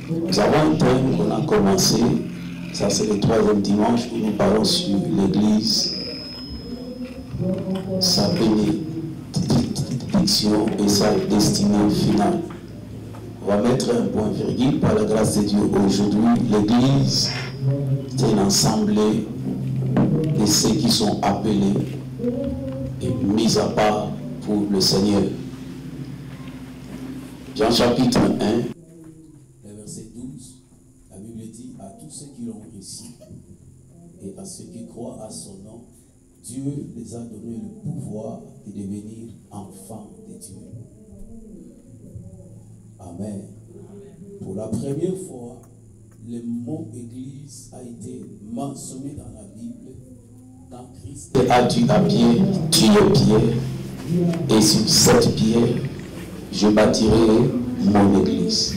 Nous avons un thème qu'on a commencé, ça c'est le 3e dimanche où nous parlons sur l'Église, sa bénédiction et sa destinée finale. On va mettre un point virgule par la grâce de Dieu. Aujourd'hui, l'Église, c'est une assemblée de ceux qui sont appelés et mis à part pour le Seigneur. Jean chapitre 1, verset 12, la Bible dit à tous ceux qui l'ont reçu et à ceux qui croient à son nom, Dieu les a donné le pouvoir de devenir enfants de Dieu. Amen. Pour la première fois, le mot Église a été mentionné dans la Bible quand Christ a dit à Pierre, tu es Pierre, et sur cette pierre, je bâtirai mon Église.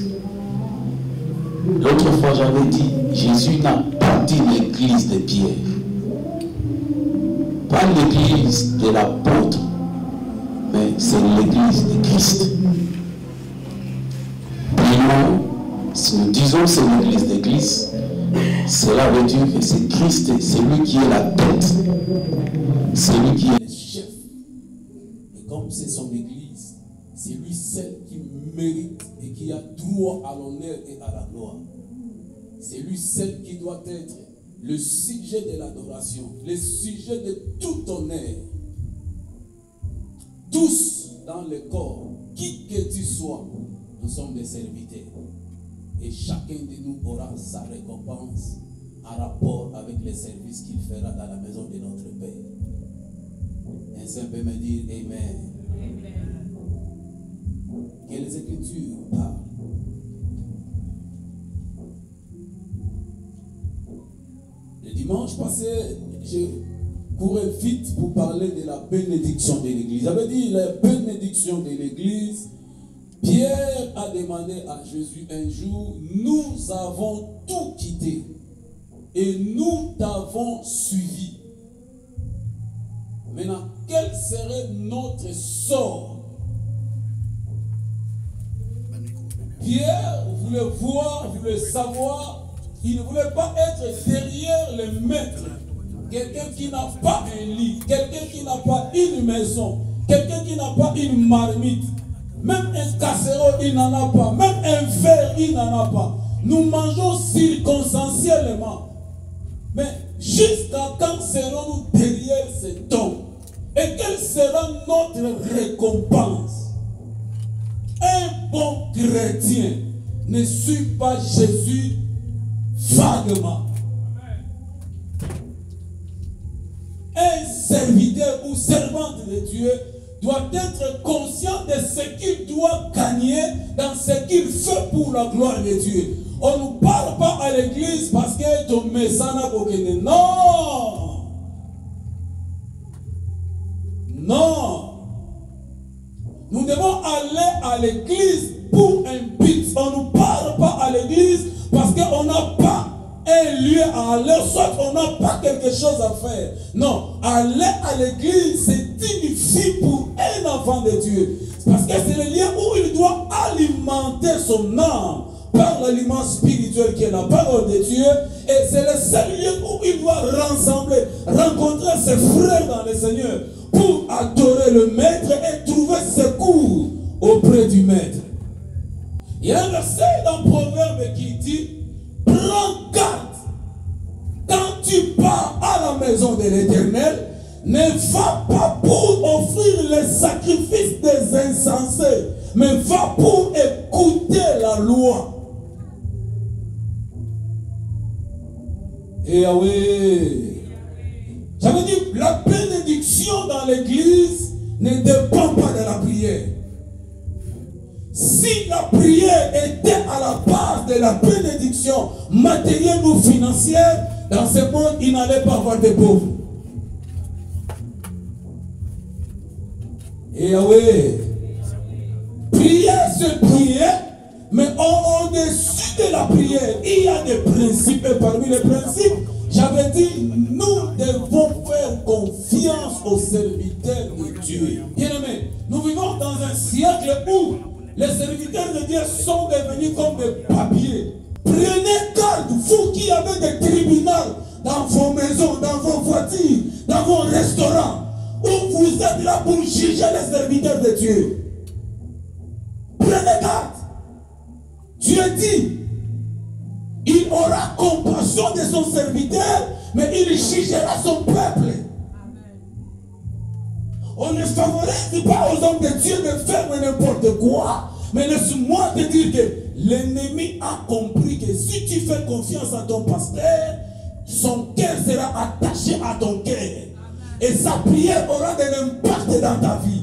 L'autre fois, j'avais dit, Jésus n'a pas dit l'Église de Pierre, pas l'Église de l'apôtre, mais c'est l'Église de Christ. Si nous disons c'est l'Église d'Église, cela veut dire que c'est Christ, c'est lui qui est la tête, c'est lui qui est le chef. Et comme c'est son Église, c'est lui seul qui mérite et qui a droit à l'honneur et à la gloire. C'est lui seul qui doit être le sujet de l'adoration, le sujet de tout honneur. Tous dans le corps, qui que tu sois, nous sommes des serviteurs. Et chacun de nous aura sa récompense en rapport avec les services qu'il fera dans la maison de notre Père. Un saint peut me dire Amen. Amen. Quelles Écritures parlent? Le dimanche passé, je courais vite pour parler de la bénédiction de l'Église. J'avais dit la bénédiction de l'Église. Pierre a demandé à Jésus un jour, nous avons tout quitté et nous t'avons suivi. Maintenant, quel serait notre sort? Pierre voulait voir, voulait savoir, il ne voulait pas être derrière le maître. Quelqu'un qui n'a pas un lit, quelqu'un qui n'a pas une maison, quelqu'un qui n'a pas une marmite. Même un casserole, il n'en a pas. Même un verre, il n'en a pas. Nous mangeons circonstanciellement. Mais jusqu'à quand serons-nous derrière cet homme? Et quelle sera notre récompense? Un bon chrétien ne suit pas Jésus vaguement. Un serviteur ou servante de Dieu doit être conscient de ce qu'il doit gagner dans ce qu'il fait pour la gloire de Dieu. On ne parle pas à l'église parce que ton message n'a pas gagné. Non! Non! Nous devons aller à l'église pour un but. On ne parle pas à l'église parce qu'on n'a pas un lieu à aller, soit on n'a pas quelque chose à faire. Non, aller à l'église, c'est une vie pour un enfant de Dieu. Parce que c'est le lieu où il doit alimenter son âme par l'aliment spirituel qui est la parole de Dieu. Et c'est le seul lieu où il doit rassembler, rencontrer ses frères dans le Seigneur pour adorer le Maître et trouver secours auprès du Maître. Il y a un verset dans Proverbe qui dit: prends garde, quand tu pars à la maison de l'Éternel, ne va pas pour offrir les sacrifices des insensés, mais va pour écouter la loi. Et oui, j'avais dit, la bénédiction dans l'église ne dépend pas de la prière. Si la prière était à la base de la bénédiction matérielle ou financière, dans ce monde, il n'allait pas avoir de pauvres. Et oui, prière c'est prière, mais au-dessus de la prière, il y a des principes. Et parmi les principes, j'avais dit, nous devons faire confiance aux serviteurs de Dieu. Bien-aimés, nous vivons dans un siècle où les serviteurs de Dieu sont devenus comme des papiers. Vous qui avez des tribunaux dans vos maisons, dans vos voitures, dans vos restaurants, où vous êtes là pour juger les serviteurs de Dieu. Prenez garde. Dieu dit, il aura compassion de son serviteur, mais il jugera son peuple. On ne favorise pas aux hommes de Dieu de faire n'importe quoi, mais laisse-moi te dire que l'ennemi a compris que si tu fais confiance à ton pasteur, son cœur sera attaché à ton cœur. Et sa prière aura de l'impact dans ta vie.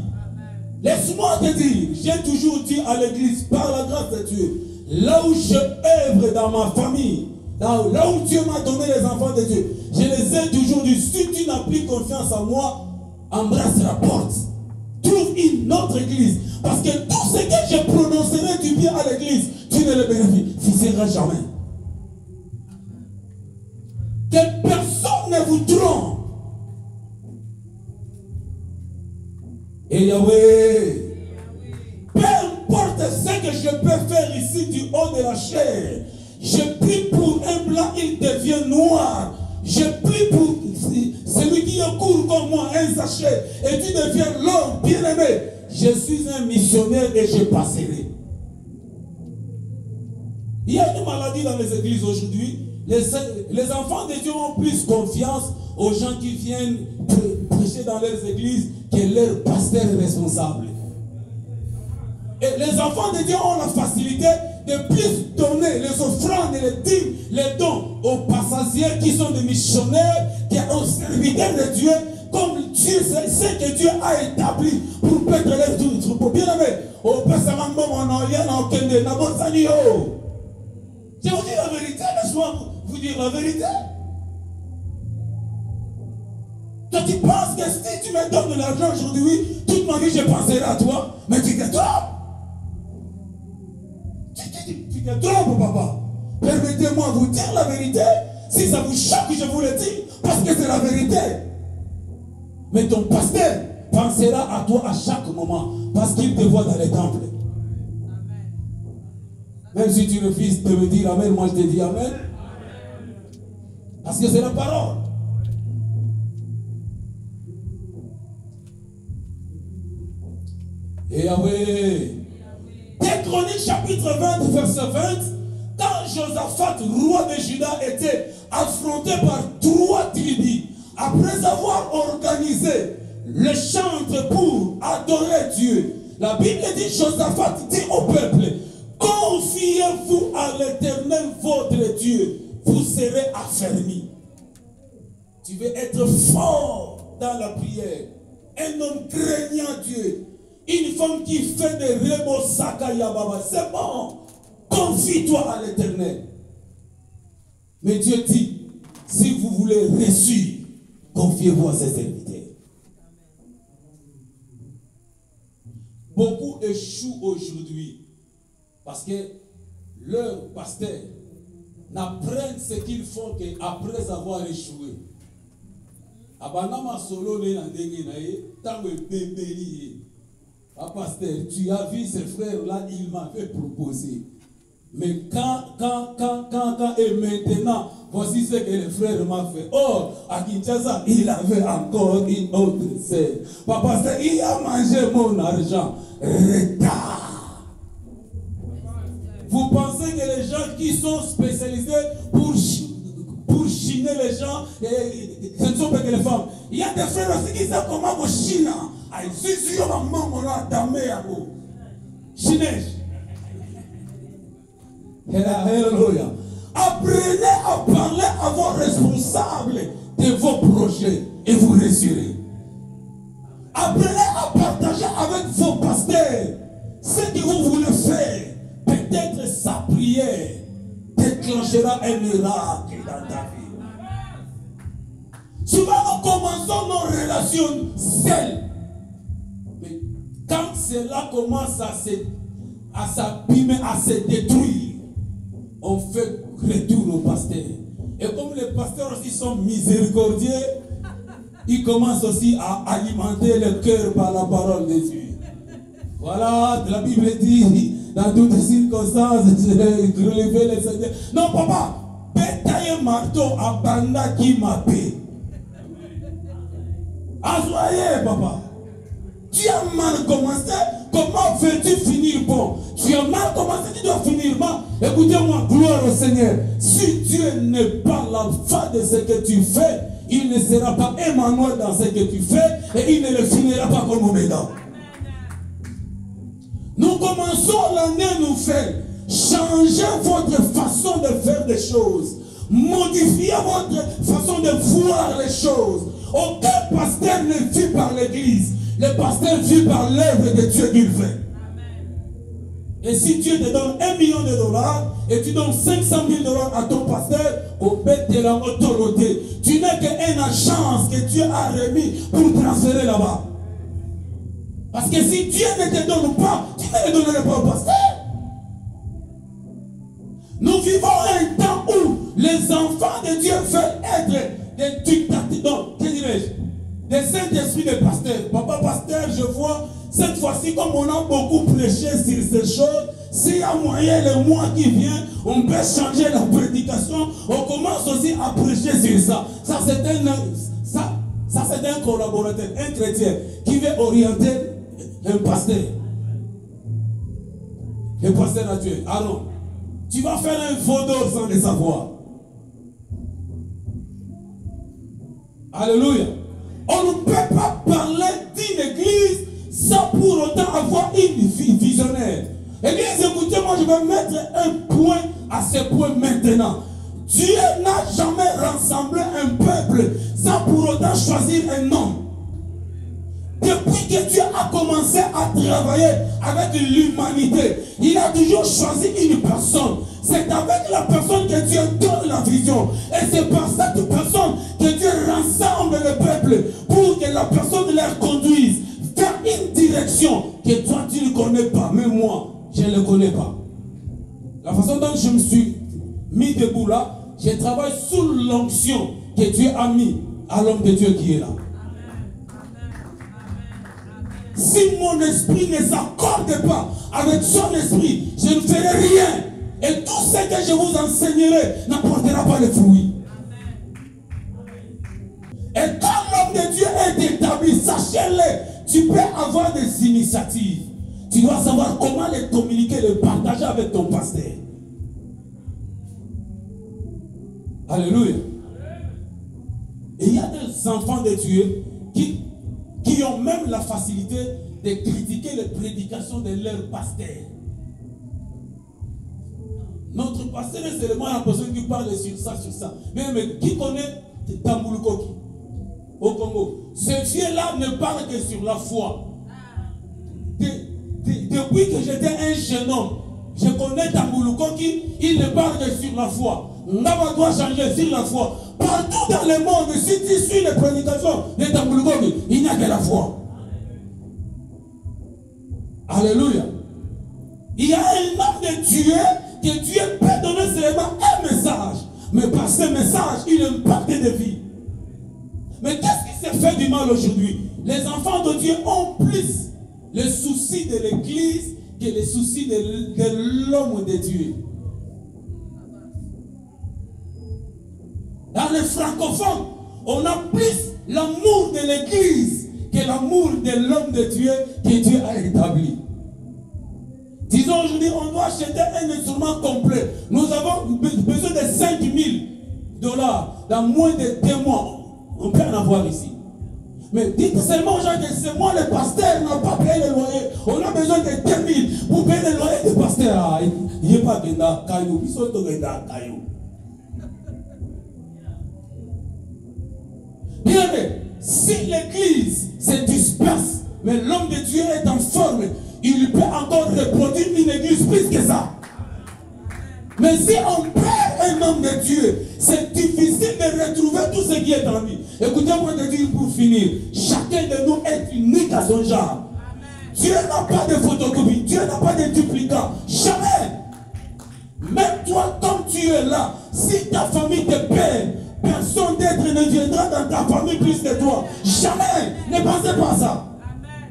Laisse-moi te dire, j'ai toujours dit à l'église, par la grâce de Dieu, là où je œuvre dans ma famille, là où Dieu m'a donné les enfants de Dieu, je les ai toujours dit, si tu n'as plus confiance en moi, embrasse la porte. Trouve une autre église. Parce que tout ce que je prononcerai du bien à l'église, tu ne le bénéficieras jamais. Que personne ne vous trompe. Et Yahweh, peu importe ce que je peux faire ici du haut de la chair, je prie pour un blanc, il devient noir. Je prie pour celui qui est court comme moi, un sachet, et tu deviens l'homme bien-aimé. Je suis un missionnaire et je passerai. Il y a une maladie dans les églises aujourd'hui. Les enfants de Dieu ont plus confiance aux gens qui viennent prêcher dans leurs églises que leur pasteur responsable. Et les enfants de Dieu ont la facilité de plus donner les offrandes, les dîmes, les dons aux passagers qui sont des missionnaires, qu'aux serviteurs de Dieu, comme Dieu, c'est ce que Dieu a établi pour paître les troupeaux. Bien aimé, au Pessamambo, on a rien en Kende, Nabosani. Je vous dis la vérité, laisse-moi vous dire la vérité. Toi, tu penses que si tu me donnes de l'argent aujourd'hui, toute ma vie je penserai à toi, mais tu te trompes. Tu te trompes, papa. Permettez-moi de vous dire la vérité. Si ça vous choque, je vous le dis, parce que c'est la vérité. Mais ton pasteur pensera à toi à chaque moment, parce qu'il te voit dans les temples. Même si tu refuses de me dire Amen, moi je te dis Amen. Parce que c'est la parole. Et Yahweh. Des Chroniques chapitre 20, verset 20. Quand Josaphat, roi de Juda, était affronté par 3 tribus, après avoir organisé le chantre pour adorer Dieu, la Bible dit, Josaphat dit au peuple, confiez-vous à l'Éternel votre Dieu, vous serez affermis. Tu veux être fort dans la prière, un homme craignant Dieu, une femme qui fait des rebo sakaya baba, c'est bon, confie-toi à l'Éternel. Mais Dieu dit, si vous voulez réussir, confiez-vous à ses serviteurs. Beaucoup échouent aujourd'hui parce que leurs pasteurs n'apprennent ce qu'ils font qu'après avoir échoué. Abanama solo ne nandenge nae tango bébéli. Ah pasteur, tu as vu ces frères là, il m'avait proposé. Mais quand et maintenant, voici ce que le frère m'a fait. Or, à Kinshasa, il avait encore une autre sœur. Papa, il a mangé mon argent. Retard. Vous pensez que les gens qui sont spécialisés pour chiner les gens, ce ne sont pas que les femmes. Il y a des frères aussi qui savent comment vous chiner. Chinez. Alléluia. Apprenez à parler à vos responsables de vos projets et vous réussirez. Apprenez à partager avec vos pasteurs ce que vous voulez faire. Peut-être sa prière déclenchera un miracle dans ta vie. Souvent nous commençons nos relations seules. Mais quand cela commence à s'abîmer, à se détruire, on fait retour au pasteur. Et comme les pasteurs aussi sont miséricordieux, ils commencent aussi à alimenter le cœur par la parole de Dieu. Voilà, la Bible dit, dans toutes les circonstances, je vais relever les Seigneur. Non, papa, peut-être Asaye marteau abanda qui m'a payé. Asoye papa. Tu as mal commencé. Comment veux-tu finir bon? Tu as mal commencé, tu dois finir mal. Écoutez-moi, gloire au Seigneur. Si Dieu n'est pas l'alpha de ce que tu fais, il ne sera pas Emmanuel dans ce que tu fais et il ne le finira pas comme Oméga. Nous commençons l'année nouvelle. Changez votre façon de faire des choses. Modifiez votre façon de voir les choses. Aucun pasteur ne vit par l'église. Le pasteur vit par l'œuvre de Dieu qu'il fait. Et si Dieu te donne $1 million et tu donnes $500 000 à ton pasteur, au bête de la autorité, tu n'es qu'une agence que Dieu a remis pour transférer là-bas. Parce que si Dieu ne te donne pas, tu ne le donnerais pas au pasteur. Nous vivons un temps où les enfants de Dieu veulent être des dictateurs, que dirais-je, des Saint-Esprit de pasteurs. Papa pasteur, je vois, cette fois-ci, comme on a beaucoup prêché sur ces choses, s'il y a moyen le mois qui vient, on peut changer la prédication, on commence aussi à prêcher sur ça. Ça c'est un collaborateur, un chrétien, qui veut orienter un pasteur. Le pasteur a tué. Aaron, tu vas faire un faux d'or sans le savoir. Alléluia. On ne peut pas parler d'une église sans pour autant avoir une vie visionnaire. Église, écoutez-moi, je vais mettre un point à ce point maintenant. Dieu n'a jamais rassemblé un peuple sans pour autant choisir un homme. Depuis que Dieu a commencé à travailler avec l'humanité, il a toujours choisi une personne. C'est avec la personne que Dieu donne la vision. Et c'est par cette personne que Dieu rassemble le peuple pour que la personne leur conduise vers une direction que toi tu ne connais pas. Mais moi, je ne le connais pas. La façon dont je me suis mis debout là, je travaille sous l'onction que Dieu a mis à l'homme de Dieu qui est là. Si mon esprit ne s'accorde pas avec son esprit, je ne ferai rien. Et tout ce que je vous enseignerai n'apportera pas de fruits. Et quand l'homme de Dieu est établi, sachez-le, tu peux avoir des initiatives. Tu dois savoir comment les communiquer, les partager avec ton pasteur. Alléluia. Et il y a des enfants de Dieu qui ont même la facilité de critiquer les prédications de leur pasteur. Notre pasteur est seulement la personne qui parle sur ça. Mais qui connaît Tambulu Koki au Congo? Ce vieux-là ne parle que sur la foi. Depuis que j'étais un jeune homme, je connais Tambulu Koki, il ne parle que sur la foi. Ndaba doit changer sur la foi. Partout dans le monde, si tu suis les prédications de Tambulu Koki, il n'y a que la foi. Alléluia. Il y a un homme de Dieu que Dieu peut donner seulement un message. Mais par ce message, il impacte des vies. Mais qu'est-ce qui se fait du mal aujourd'hui? Les enfants de Dieu ont plus les soucis de l'église que les soucis de l'homme de Dieu. Dans les francophones, on a plus l'amour de l'église que l'amour de l'homme de Dieu que Dieu a établi. Disons aujourd'hui, on doit acheter un instrument complet. Nous avons besoin de $5 000 dans moins de 2 mois. On peut en avoir ici. Mais dites seulement aux gens que c'est moi le pasteur, n'a pas payé le loyer. On a besoin de 2 000 pour payer le loyer du pasteur. Il n'y a pas de caillou. Ils sont tous des cailloux. Bien, si l'église se disperse, mais l'homme de Dieu est en forme, il peut encore reproduire une église plus que ça. Mais si on perd un homme de Dieu, c'est difficile de retrouver tout ce qui est en lui. Écoutez-moi de dire pour finir, chacun de nous est unique à son genre. Dieu n'a pas de photocopie, Dieu n'a pas de duplicant. Jamais. Même toi, comme tu es là, si ta famille te perd, personne d'autre ne viendra dans ta famille plus que toi. Jamais. Ne pensez pas à ça.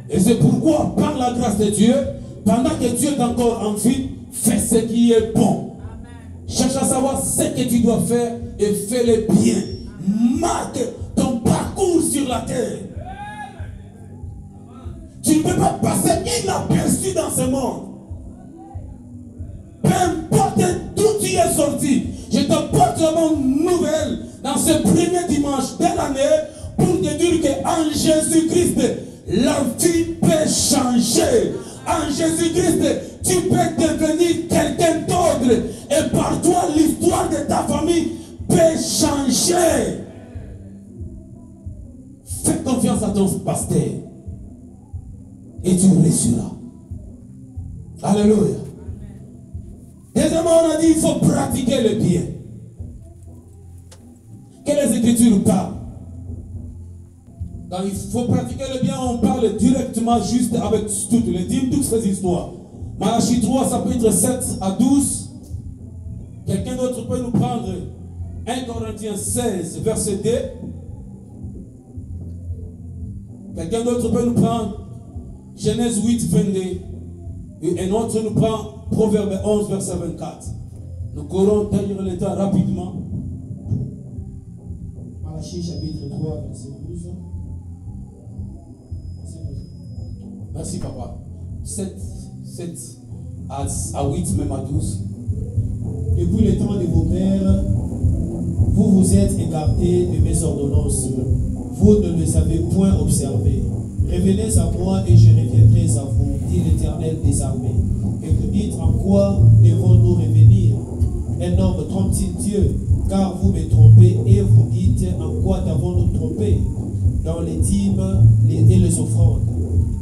Et c'est pourquoi, par la grâce de Dieu, pendant que Dieu est encore en vie, fais ce qui est bon. Cherche à savoir ce que tu dois faire et fais-le bien. Marque ton parcours sur la terre. Tu ne peux pas passer inaperçu dans ce monde. Peu importe d'où tu es sorti, je t'apporte la bonne nouvelle dans ce premier dimanche de l'année pour te dire qu'en Jésus-Christ, la vie peut changer. En Jésus-Christ, tu peux devenir quelqu'un d'autre. Et par toi, l'histoire de ta famille peut changer. Fais confiance à ton pasteur. Et tu réussiras. Alléluia. Deuxièmement, on a dit qu'il faut pratiquer le bien. Que les Écritures parlent. Quand il faut pratiquer le bien, on parle directement juste avec toutes les dîmes, toutes ces histoires. Malachie 3, chapitre 7 à 12. Quelqu'un d'autre peut nous prendre 1 Corinthiens 16, verset 2. Quelqu'un d'autre peut nous prendre Genèse 8, 22. Et un autre nous prend Proverbe 11, verset 24. Nous courons tenir le temps rapidement. Malachie chapitre 3, verset 12. Merci papa. 7 à 8, même à 12. Depuis le temps de vos pères, vous vous êtes écartés de mes ordonnances. Vous ne les avez point observées. Revenez à moi et je reviendrai à vous, dit l'Éternel des armées. Et vous dites, en quoi devons-nous revenir? Un homme trompe-t-il Dieu? Car vous me trompez et vous dites, en quoi t'avons-nous trompé? Dans les dîmes et les offrandes.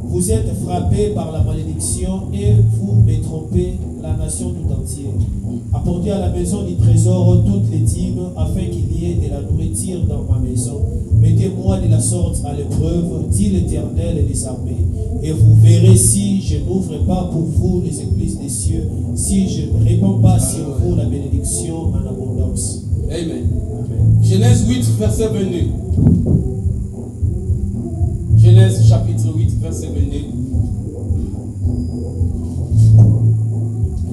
Vous êtes frappés par la malédiction et vous me trompez, la nation tout entière. Apportez à la maison du trésor toutes les dîmes afin qu'il y ait de la nourriture dans ma maison. Mettez-moi de la sorte à l'épreuve, dit l'Éternel des armées. Et vous verrez si je n'ouvre pas pour vous les églises des cieux, si je ne répands pas sur vous la bénédiction en abondance. Amen. Amen. Genèse 8, verset 22. Genèse chapitre 8, verset 22.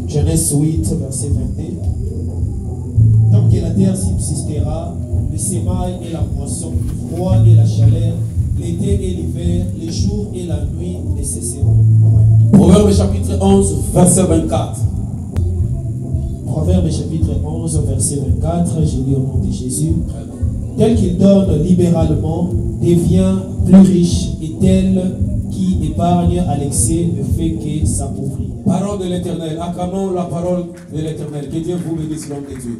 Genèse 8, verset 22. Tant que la terre subsistera, le sémail et la moisson, le froid et la chaleur, l'été et l'hiver, les jours et la nuit ne cesseront point. Proverbe chapitre 11, verset 24. Proverbe chapitre 11, verset 24, je lis au nom de Jésus. Tel qu'il donne libéralement, devient plus riche, et tel qui épargne à l'excès ne fait que s'appauvrir. Parole de l'Éternel, acclamons la parole de l'Éternel. Que Dieu vous bénisse, l'homme de Dieu.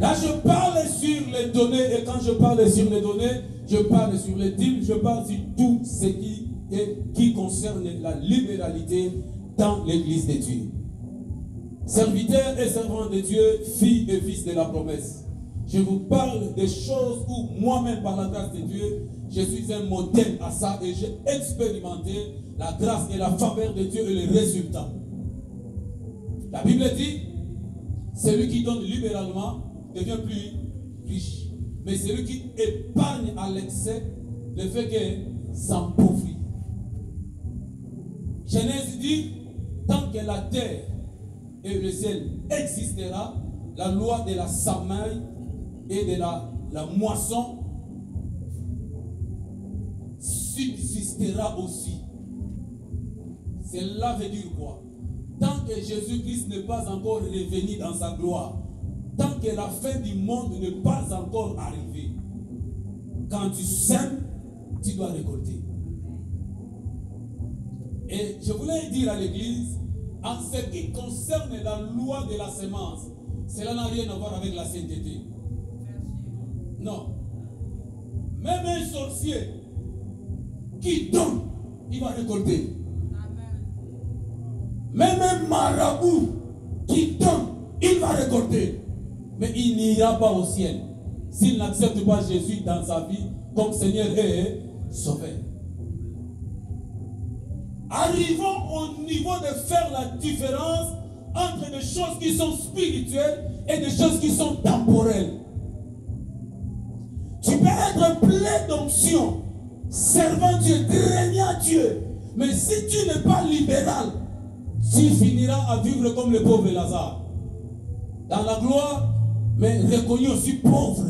Là, je parle sur les données, et quand je parle sur les données, je parle sur les dîmes, je parle sur tout ce qui concerne la libéralité dans l'église de Dieu. Serviteurs et servants de Dieu, filles et fils de la promesse. Je vous parle des choses où moi-même, par la grâce de Dieu, je suis un modèle à ça et j'ai expérimenté la grâce et la faveur de Dieu et les résultats. La Bible dit, celui qui donne libéralement devient plus riche. Mais celui qui épargne à l'excès ne fait que s'appauvrir. Genèse dit, tant que la terre et le ciel existera, la loi de la samaille et de la moisson subsistera aussi. Cela veut dire quoi? Tant que Jésus-Christ n'est pas encore revenu dans sa gloire, tant que la fin du monde n'est pas encore arrivée, quand tu sèmes, tu dois récolter. Et je voulais dire à l'église, en ce qui concerne la loi de la sémence, cela n'a rien à voir avec la sainteté. Non. Même un sorcier qui donne, il va récolter. Même un marabout qui donne, il va récolter. Mais il n'ira pas au ciel s'il n'accepte pas Jésus dans sa vie comme Seigneur et Sauveur. Arrivons au niveau de faire la différence entre des choses qui sont spirituelles et des choses qui sont temporelles. Tu peux être plein d'onction, servant Dieu, craignant Dieu, mais si tu n'es pas libéral, tu finiras à vivre comme le pauvre Lazare. dans la gloire, mais reconnu aussi pauvre.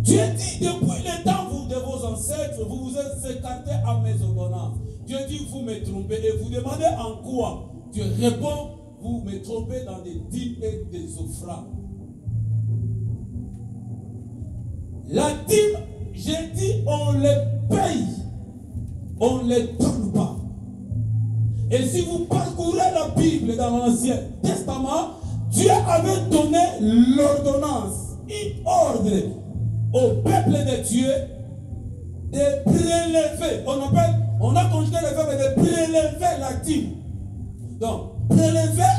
Dieu dit, depuis le temps de vos ancêtres, vous vous êtes écartés à mes ordonnances. Dieu dit, vous me trompez. Et vous demandez en quoi? Dieu répond, vous me trompez dans des dîmes et des offrandes. La dîme, j'ai dit, on les paye. On ne les donne pas. Et si vous parcourez la Bible dans l'Ancien Testament, Dieu avait donné l'ordonnance, une ordre au peuple de Dieu de prélever. On a conjugué le verbe de prélever la dîme. Donc, prélever,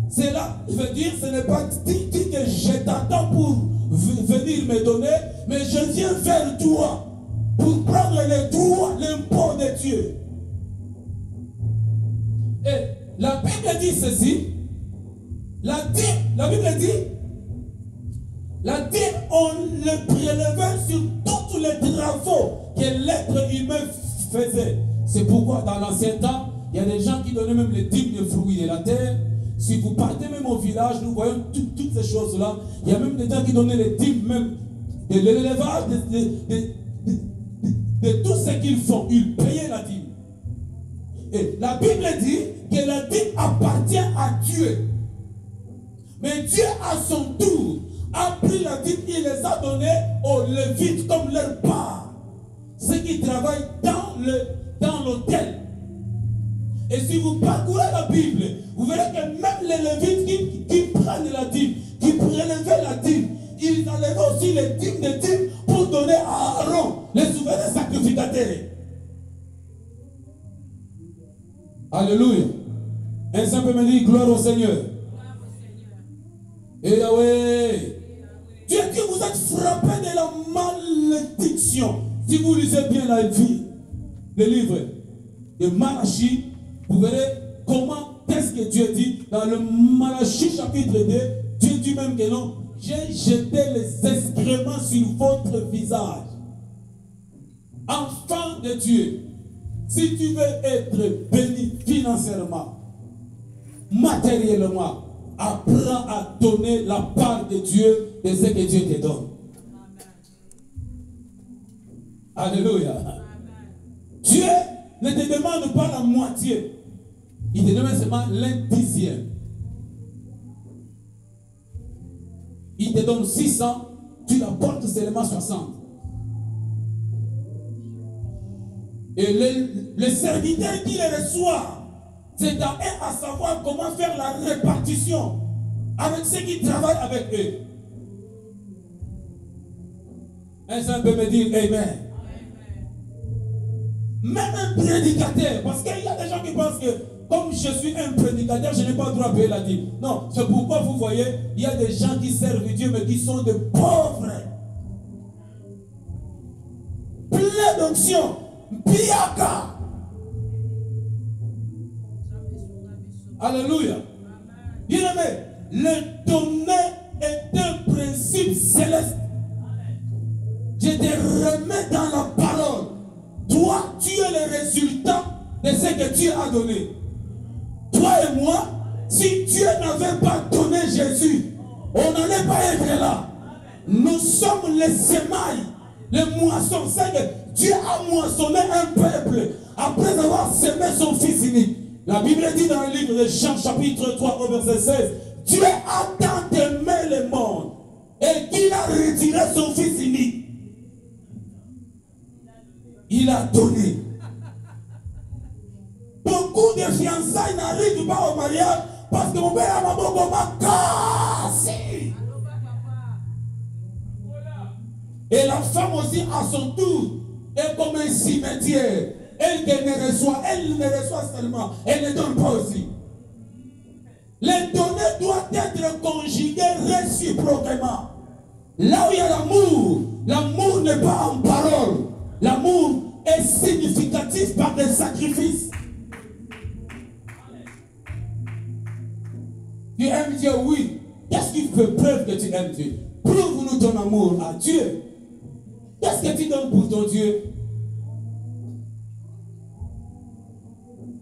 cela veut dire, ce n'est pas dit que je t'attends pour venir me donner, mais je viens vers toi pour prendre les droits, l'impôt de Dieu. Et la Bible dit ceci. La Bible dit, la dîme, on le prélevait sur tous les travaux que l'être humain faisait. C'est pourquoi dans l'ancien temps, il y a des gens qui donnaient même les dîmes de fruits de la terre. Si vous partez même au village, nous voyons toutes ces choses-là. Il y a même des gens qui donnaient les dîmes même de l'élevage, de tout ce qu'ils font. Ils payaient la dîme. Et la Bible dit que la dîme appartient à Dieu. Mais Dieu, à son tour, a pris la dîme, il les a donnés aux Lévites comme leur part. Ceux qui travaillent dans l'autel. Et si vous parcourez la Bible, vous verrez que même les Lévites qui prennent la dîme, qui prélevaient la dîme, ils enlevaient aussi les dîmes de dîmes pour donner à Aaron les souverains sacrificateurs. Alléluia. Un simple me dit gloire au Seigneur. Et Yahweh. Dieu dit vous êtes frappés de la malédiction. Si vous lisez bien la vie, le livre de Malachie, vous verrez comment est-ce que Dieu dit dans le Malachie chapitre 2, Dieu dit même que non, j'ai jeté les excréments sur votre visage. Enfant de Dieu, si tu veux être béni financièrement, matériellement, apprends à donner la part de Dieu de ce que Dieu te donne. Alléluia. Dieu ne te demande pas la moitié. Il te demande seulement l'1/10. Il te donne 600, tu l'apportes seulement 60. Et le serviteur qui les reçoit, c'est à eux à savoir comment faire la répartition avec ceux qui travaillent avec eux. Un seul peut me dire Amen. Même un prédicateur, parce qu'il y a des gens qui pensent que comme je suis un prédicateur, je n'ai pas le droit de payer la dîme. Non, c'est pourquoi vous voyez, il y a des gens qui servent Dieu, mais qui sont de pauvres. Plein d'onction. Biaka. Alléluia. Bien-aimé, le donner est un principe céleste. Je te remets dans la parole. Toi, tu es le résultat de ce que Dieu a donné. Toi et moi, si Dieu n'avait pas donné Jésus, on n'allait pas être là. Nous sommes les semailles, les moissons. C'est que Dieu a moissonné un peuple après avoir semé son fils unique. La Bible dit dans le livre de Jean chapitre 3 au verset 16, Dieu a tant aimé le monde et qu'il a retiré son fils unique. Il a donné. Beaucoup de fiançailles n'arrivent pas au mariage parce que mon père a beaucoup cassé. Et la femme aussi à son tour est comme un cimetière. Elle ne reçoit seulement, elle ne donne pas aussi. Les données doivent être conjuguées réciproquement. Là où il y a l'amour, l'amour n'est pas en parole. L'amour est significatif par des sacrifices. Tu aimes Dieu, oui. Qu'est-ce qui fait preuve que tu aimes Dieu? Prouve-nous ton amour à Dieu. Qu'est-ce que tu donnes pour ton Dieu?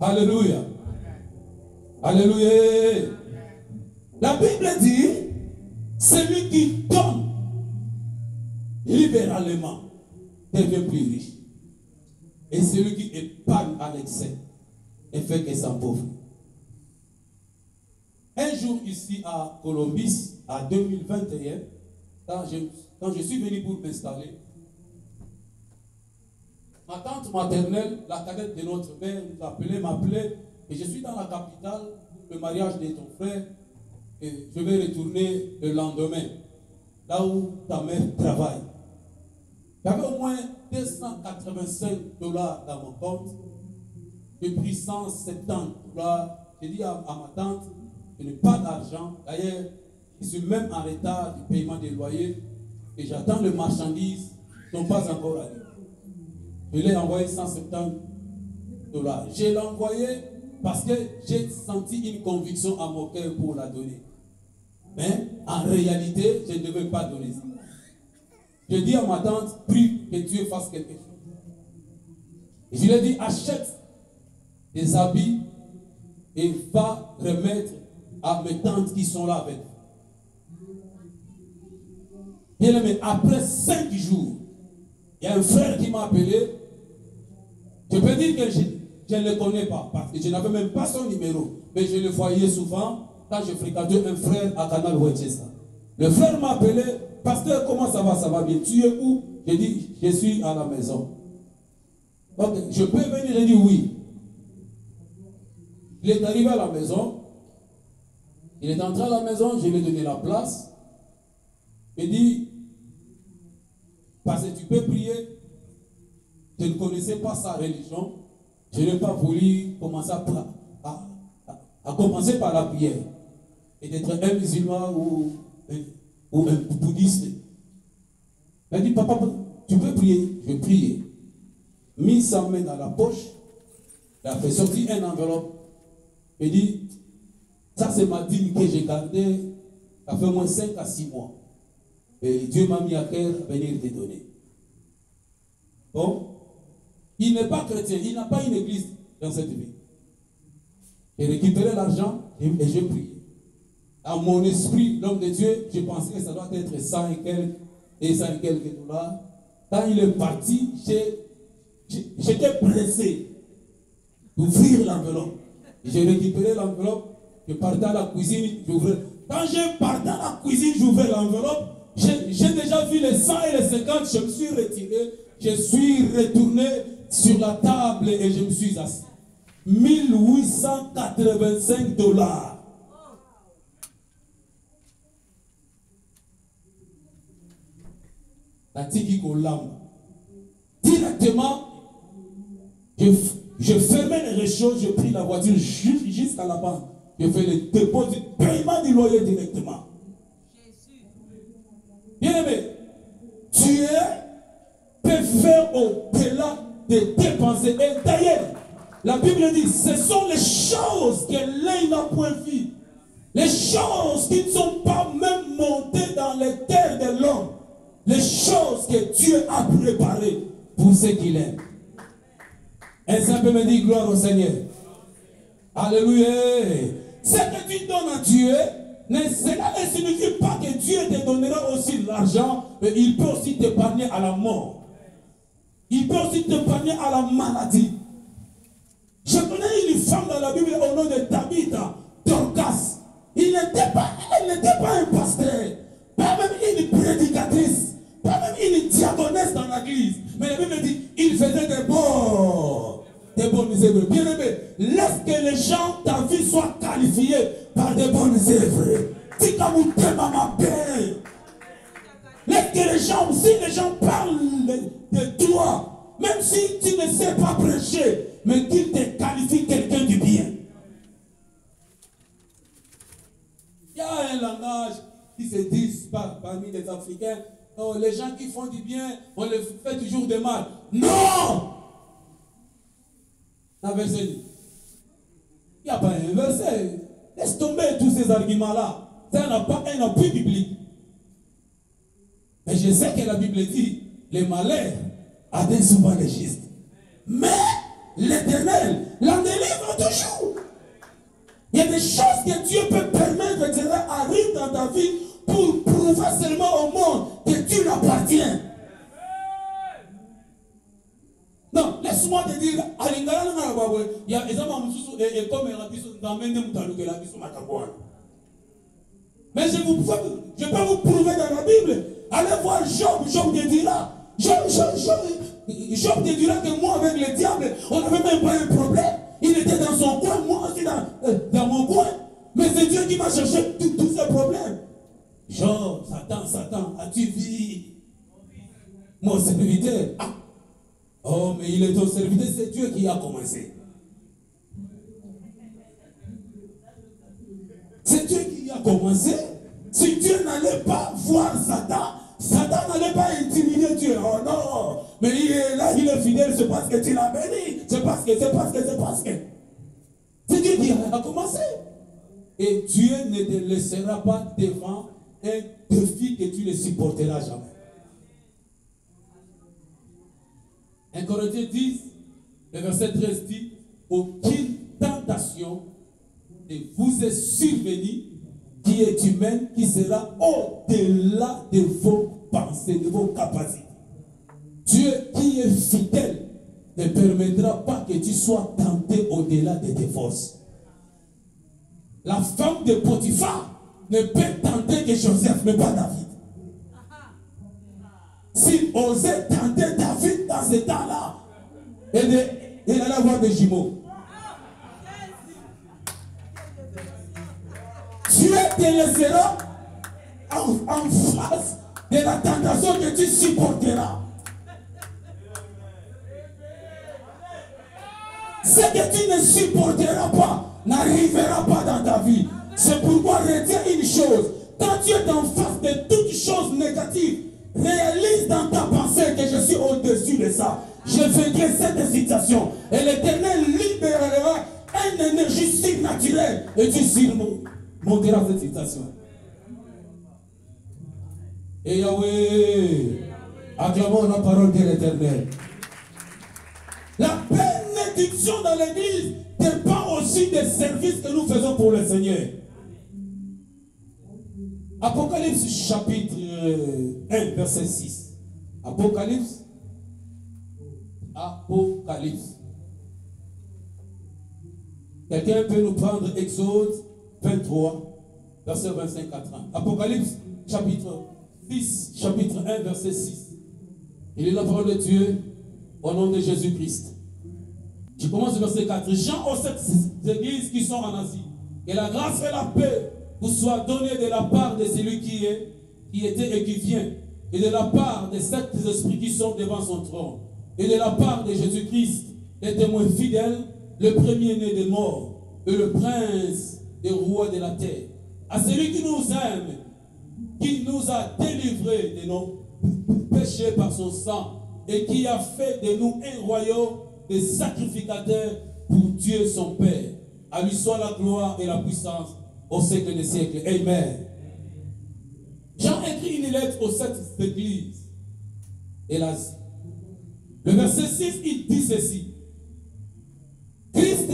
Alléluia. Alléluia. La Bible dit, celui qui donne libéralement devient plus riche. Et celui qui épargne à l'excès et fait que s'appauvrit. Un jour ici à Columbus, en 2021, quand je suis venu pour m'installer, ma tante maternelle, la cadette de notre mère, m'appelait, et je suis dans la capitale pour le mariage de ton frère, et je vais retourner le lendemain, là où ta mère travaille. J'avais au moins $285 dans mon compte. J'ai pris $170. J'ai dit à ma tante, je n'ai pas d'argent. D'ailleurs, je suis même en retard du paiement des loyers et j'attends les marchandises qui ne sont pas encore arrivées. Je l'ai envoyé $170. Je l'ai envoyé parce que j'ai senti une conviction à mon cœur pour la donner. Mais en réalité, je ne devais pas donner ça. Je dis à ma tante, prie que Dieu fasse quelque chose. Et je lui ai dit, achète des habits et va remettre à mes tantes qui sont là avec. Bien aimé, après 5 jours, il y a un frère qui m'a appelé. Je peux dire que je ne le connais pas, parce que je n'avais même pas son numéro. Mais je le voyais souvent quand je fréquentais un frère à Canal Winchester. Le frère m'a appelé, pasteur, comment ça va? Ça va bien. Tu es où? J'ai dit, je suis à la maison. Ok, je peux venir? J'ai dit oui. Il est arrivé à la maison. Il est entré à la maison, je lui ai donné la place. Il dit, parce que tu peux prier. Je ne connaissais pas sa religion. Je n'ai pas voulu commencer à commencer par la prière. Et d'être un musulman ou un bouddhiste. Il a dit, papa, tu peux prier? Je priais. Mis sa main dans la poche. Il a fait sortir une enveloppe. Il dit, ça c'est ma dîme que j'ai gardée. Ça fait au moins 5 à 6 mois. Et Dieu m'a mis à cœur de venir te donner. Bon. Il n'est pas chrétien. Il n'a pas une église dans cette vie. J'ai récupéré l'argent et j'ai prié. À mon esprit, l'homme de Dieu, je pensais que ça doit être 100 et quelques dollars. Quand il est parti, j'étais pressé d'ouvrir l'enveloppe. J'ai récupéré l'enveloppe, je partais à la cuisine, j'ouvrais. Quand je partais à la cuisine, j'ouvrais l'enveloppe, j'ai déjà vu les 100 et les 50, je me suis retiré, je suis retourné sur la table et je me suis assis. $1885. Directement, je fermais les réchauds, je pris la voiture jusqu'à la banque. Je fais le dépôt du paiement du loyer directement. Bien aimé, tu peux faire au-delà de dépenser. Et d'ailleurs, la Bible dit, ce sont les choses que l'œil n'a point vues. Les choses qui ne sont pas même montées dans les terres de l'homme. Les choses que Dieu a préparées pour ceux qu'il aime. Un simple me dit gloire au Seigneur. Alléluia. Ce que tu donnes à Dieu, cela ne signifie pas que Dieu te donnera aussi l'argent, mais il peut aussi t'épargner à la mort. Il peut aussi t'épargner à la maladie. Je connais une femme dans la Bible au nom de Tabitha, Dorcas. Elle n'était pas un pasteur, pas même une prédicatrice, pas même une diaconesse dans l'église. Mais la Bible dit, il faisait des bonnes œuvres. Bien aimé, laisse que les gens, ta vie soit qualifiée par des bonnes œuvres. Dis comme vous t'aimez ma paix. Laisse que les gens, si les gens parlent de toi, même si tu ne sais pas prêcher, mais qu'ils te qualifient quelqu'un du bien. Il y a un langage qui se dit parmi les Africains, oh, les gens qui font du bien, on les fait toujours de mal. Non! Un verset. Il n'y a pas un verset. Laisse tomber tous ces arguments-là. Ça n'a pas un appui biblique. Mais je sais que la Bible dit, les malheurs atteignent souvent les justes. Mais l'Éternel l'en délivre toujours. Il y a des choses que Dieu peut permettre, etc., ta vie pour prouver seulement au monde que tu l'appartiens. Non, laisse-moi te dire, il y a des hommes et comme mais je peux vous prouver dans la Bible. Allez voir Job, Job te dira. Job te dira que moi avec le diable, on n'avait même pas un problème. Il était dans son coin, moi aussi dans mon coin. Mais c'est Dieu qui m'a cherché tous ces problèmes. Job, Satan, as-tu vu mon serviteur? Ah. Oh, mais il est ton serviteur, c'est Dieu qui a commencé. C'est Dieu qui a commencé. Si Dieu n'allait pas voir Satan, Satan n'allait pas intimider Dieu. Oh non, mais il est là, il est fidèle, c'est parce que tu l'as béni. C'est parce que. C'est Dieu qui a commencé. Et Dieu ne te laissera pas devant un défi que tu ne supporteras jamais. 1 Corinthiens 10, le verset 13 dit, aucune tentation ne vous est survenue qui est humaine, qui sera au-delà de vos pensées, de vos capacités. Dieu qui est fidèle ne permettra pas que tu sois tenté au-delà de tes forces. La femme de Potiphar ne peut tenter que Joseph, mais pas David. S'il osait tenter David dans ce temps-là, il allait avoir des jumeaux. Dieu te laissera en face de la tentation que tu supporteras. Ce que tu ne supporteras pas n'arrivera pas dans ta vie. C'est pourquoi retiens une chose. Quand tu es en face de toutes choses négatives, réalise dans ta pensée que je suis au-dessus de ça. Je vaincrai cette situation. Et l'Éternel libérera une énergie surnaturelle. Et tu surmonteras cette situation. Et Yahweh, acclamons la parole de l'Éternel. La bénédiction dans l'Église dépend aussi des services que nous faisons pour le Seigneur. Apocalypse chapitre 1, verset 6. Apocalypse. Quelqu'un peut nous prendre Exode 23, verset 25 à 30. Apocalypse chapitre 10, chapitre 1, verset 6. Il est la parole de Dieu au nom de Jésus-Christ. Je commence au verset 4. Jean aux 7 églises qui sont en Asie. Que la grâce et la paix vous soient données de la part de celui qui était et qui vient, et de la part des 7 esprits qui sont devant son trône, et de la part de Jésus-Christ, le témoin fidèle, le premier-né des morts, et le prince des rois de la terre. À celui qui nous aime, qui nous a délivrés de nos péchés par son sang, et qui a fait de nous un royaume de sacrificateurs pour Dieu son Père. À lui soit la gloire et la puissance au siècle des siècles. Amen. Jean écrit une lettre aux 7 églises et l'Asie. Le verset 6, il dit ceci. Christ,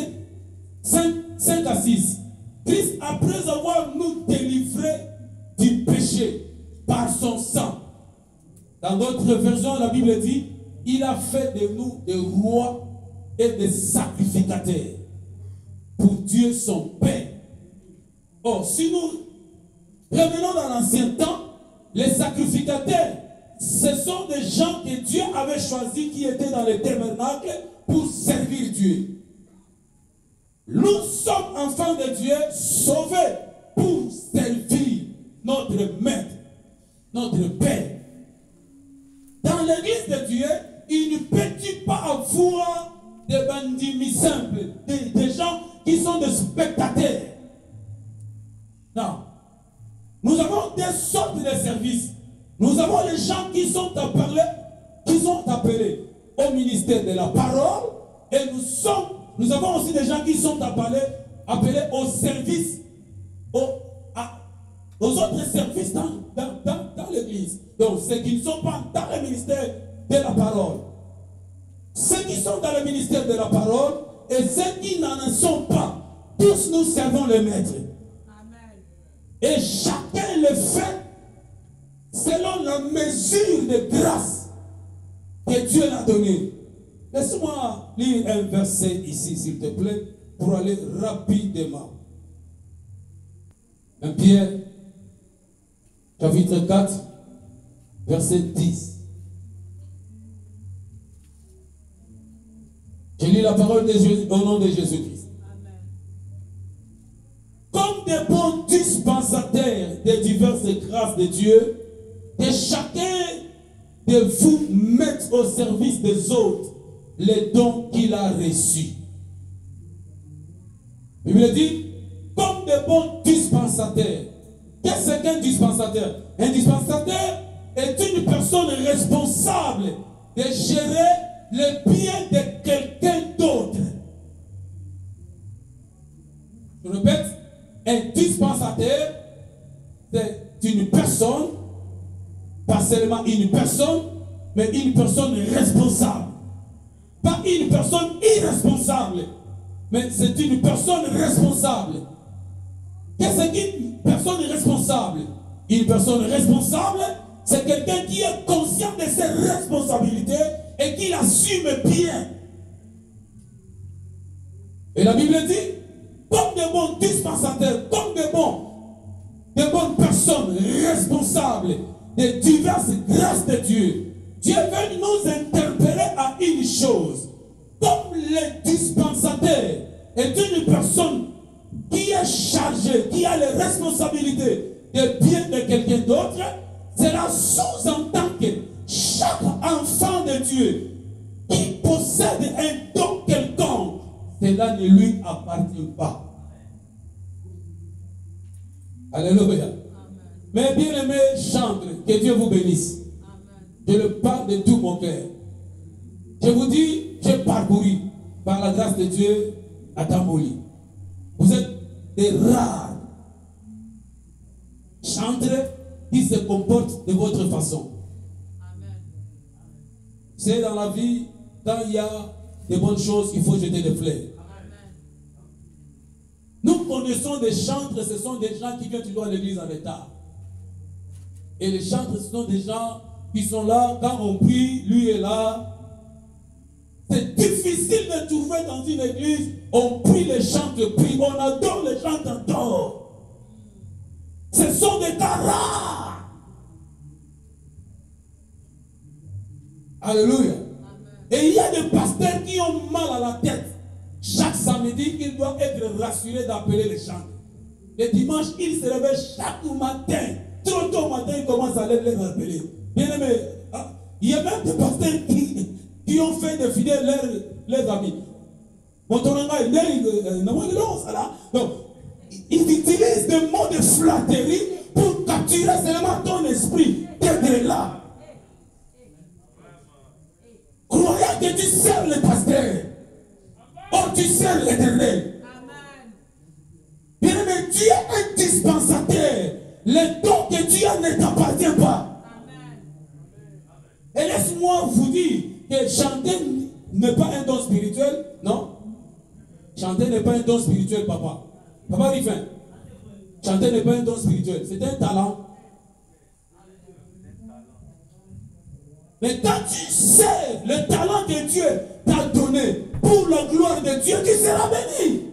5 à 6. Christ, après avoir nous délivrés du péché par son sang. Dans d'autres versions, la Bible dit, il a fait de nous des rois et des sacrificateurs pour Dieu son Père. Or, si nous revenons dans l'ancien temps, les sacrificateurs, ce sont des gens que Dieu avait choisis qui étaient dans le tabernacle pour servir Dieu. Nous sommes enfants de Dieu, sauvés pour servir notre Maître, notre Père. Dans l'église de Dieu, il ne peut pas avoir des bandits simples, des gens qui sont des spectateurs. Non. Nous avons des sortes de services. Nous avons les gens qui sont appelés au ministère de la parole, et nous avons aussi des gens qui sont appelés au service, aux autres services dans l'église. Donc, ceux qui ne sont pas dans le ministère de la parole, ceux qui sont dans le ministère de la parole et ceux qui n'en sont pas, tous nous servons le Maître. Amen. Et chacun le fait selon la mesure de grâce que Dieu l'a donnée. Laisse-moi lire un verset ici, s'il te plaît, pour aller rapidement. 1 Pierre, chapitre 4, verset 10. Je lis la parole de Jésus, au nom de Jésus-Christ. Comme des bons dispensataires des diverses grâces de Dieu, que chacun de vous mette au service des autres les dons qu'il a reçus. La Bible dit, comme des bons dispensataires. Qu'est-ce qu'un dispensateur? Un dispensateur est une personne responsable de gérer le bien de quelqu'un d'autre. Je répète, un dispensateur, c'est une personne, pas seulement une personne, mais une personne responsable. Pas une personne irresponsable, mais c'est une personne responsable. Qu'est-ce qu'une personne responsable? Une personne responsable, c'est quelqu'un qui est conscient de ses responsabilités et qui l'assume bien. Et la Bible dit, comme des bons dispensateurs, comme des bonnes personnes responsables des diverses grâces de Dieu, Dieu veut nous interpeller à une chose. Comme le dispensateur est une personne qui est chargée, qui a les responsabilités des biens de quelqu'un d'autre, cela sous-entend que chaque enfant de Dieu qui possède un don quelconque, cela ne lui appartient pas. Alléluia. Mais bien aimé chantre, que Dieu vous bénisse. Je le parle de tout mon cœur. Je vous dis, j'ai parcouru par la grâce de Dieu à Tamboli. Vous êtes des rares chantres qui se comportent de votre façon. C'est dans la vie, quand il y a de bonnes choses, il faut jeter des fleurs. Nous connaissons des chantres, ce sont des gens qui viennent toujours à l'église en retard. Et les chantres, ce sont des gens qui sont là, quand on prie, lui est là. C'est difficile de trouver dans une église, on prie, les chantres prient, on adore, les chantres adorent. Ce sont des cas rares. Alléluia. Et il y a des pasteurs qui ont mal à la tête. Chaque samedi, ils doivent être rassurés d'appeler les chantres. Le dimanche, ils se réveillent chaque matin. Trop tôt matin, ils commencent à les rappeler. Bien aimé, il y a même des pasteurs qui ont fait défiler leurs amis. Donc, ils utilisent des mots de flatterie pour capturer seulement ton esprit d'être là. Croyant que tu sers le pasteur, or tu sers l'Éternel. Bien aimé, tu es un dispensateur. Le don que tu as ne t'appartient pas. Et laisse-moi vous dire que chanter n'est pas un don spirituel, non? Chanter n'est pas un don spirituel, papa. Papa Riffin, chanter n'est pas un don spirituel, c'est un talent. Mais quand tu sais le talent que Dieu t'a donné pour la gloire de Dieu, tu seras béni.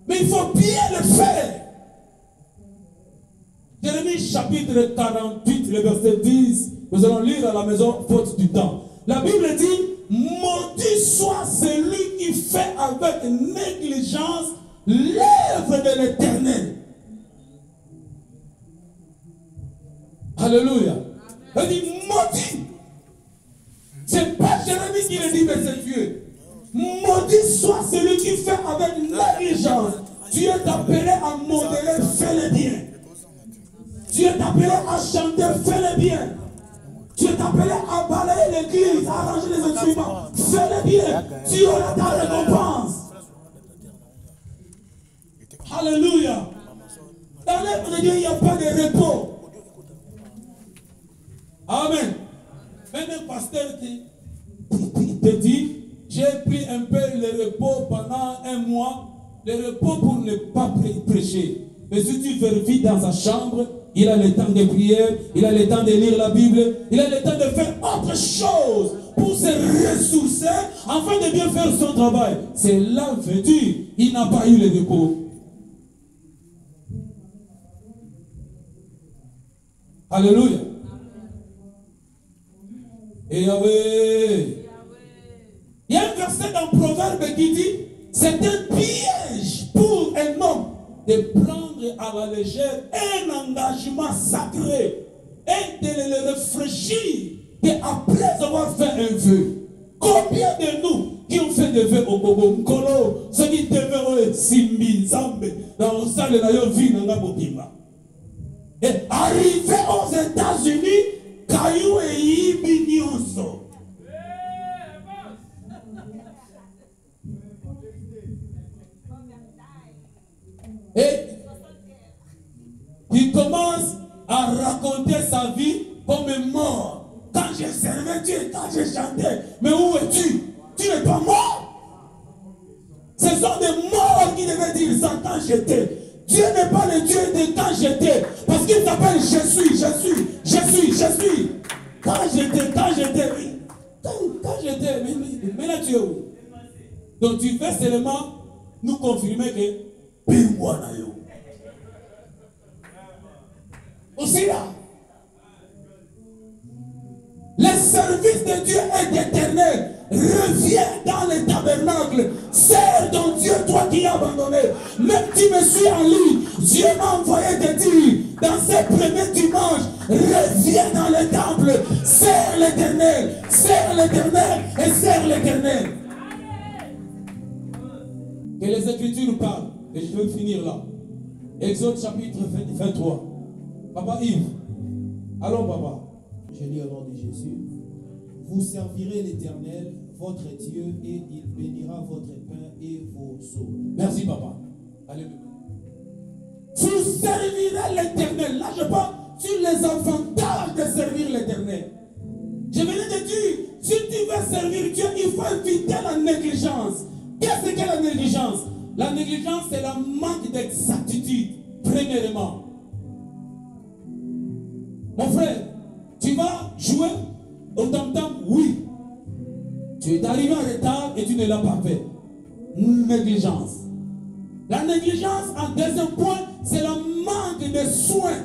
Mais il faut bien le faire. Jérémie chapitre 48, le verset 10, nous allons lire à la maison faute du temps. La Bible dit, maudit soit celui qui fait avec négligence l'œuvre de l'Éternel. Alléluia. Elle dit maudit. C'est pas Jérémie qui le dit, mais c'est Dieu. Maudit soit celui qui fait avec négligence. Dieu t'a appelé à modérer, fais-le bien. Dieu t'a appelé à chanter, fais-le bien. Dieu t'a appelé à balayer l'église, à arranger les instruments, fais-le bien. Tu auras ta récompense. Alléluia. Dans l'œuvre de Dieu, il n'y a pas de repos. Amen. Même un pasteur te dit, j'ai pris un peu le repos pendant un mois, le repos pour ne pas prêcher. Mais si tu vérifies dans sa chambre, il a le temps de prier, il a le temps de lire la Bible, il a le temps de faire autre chose pour se ressourcer afin de bien faire son travail. C'est là vêtu, il n'a pas eu le repos. Alléluia. Et Yahweh. Il y a un verset dans Proverbe qui dit, c'est un piège pour un homme de prendre à la légère un engagement sacré et de le rafraîchir après avoir fait un vœu. Combien de nous qui ont fait des vœux au Bobo Nkolo, ceux qui devaient Simbi, Zambe, dans le salle de la vie, et arrivé aux États-Unis, Caillou et Ibi Nyonso. Et il commence à raconter sa vie comme mort. Quand j'ai servi Dieu, quand j'ai chanté, mais où es-tu? Tu n'es pas mort. Ce sont des morts qui devaient dire ça quand j'étais. Dieu n'est pas le Dieu de quand j'étais. Parce qu'il s'appelle je suis. Quand j'étais, oui. Quand j'étais, mais maintenant tu es où? Donc tu fais seulement nous confirmer que aussi là, le service de Dieu est éternel. Reviens dans le tabernacle. Sers ton Dieu, toi qui as abandonné. Même tu me suis en lui. Dieu m'a envoyé te dire dans ces premiers dimanches, reviens dans le temple. Sers l'éternel. Sers l'éternel et sers l'éternel. Que les Écritures parlent. Et je vais finir là. Exode chapitre 23. Papa Yves. Allons, papa. Je lis au nom de Jésus. Vous servirez l'Éternel, votre Dieu, et il bénira votre pain et vos eaux. Merci, papa. Alléluia. Vous servirez l'Éternel. Là, je parle sur les avantages de servir l'Éternel. Je venais de dire, si tu veux servir Dieu, il faut éviter la négligence. Qu'est-ce que la négligence? La négligence, c'est le manque d'exactitude, premièrement. Mon frère, tu vas jouer au tam-tam? Oui. Tu es arrivé en retard et tu ne l'as pas fait. Négligence. La négligence, en deuxième point, c'est le manque de soins.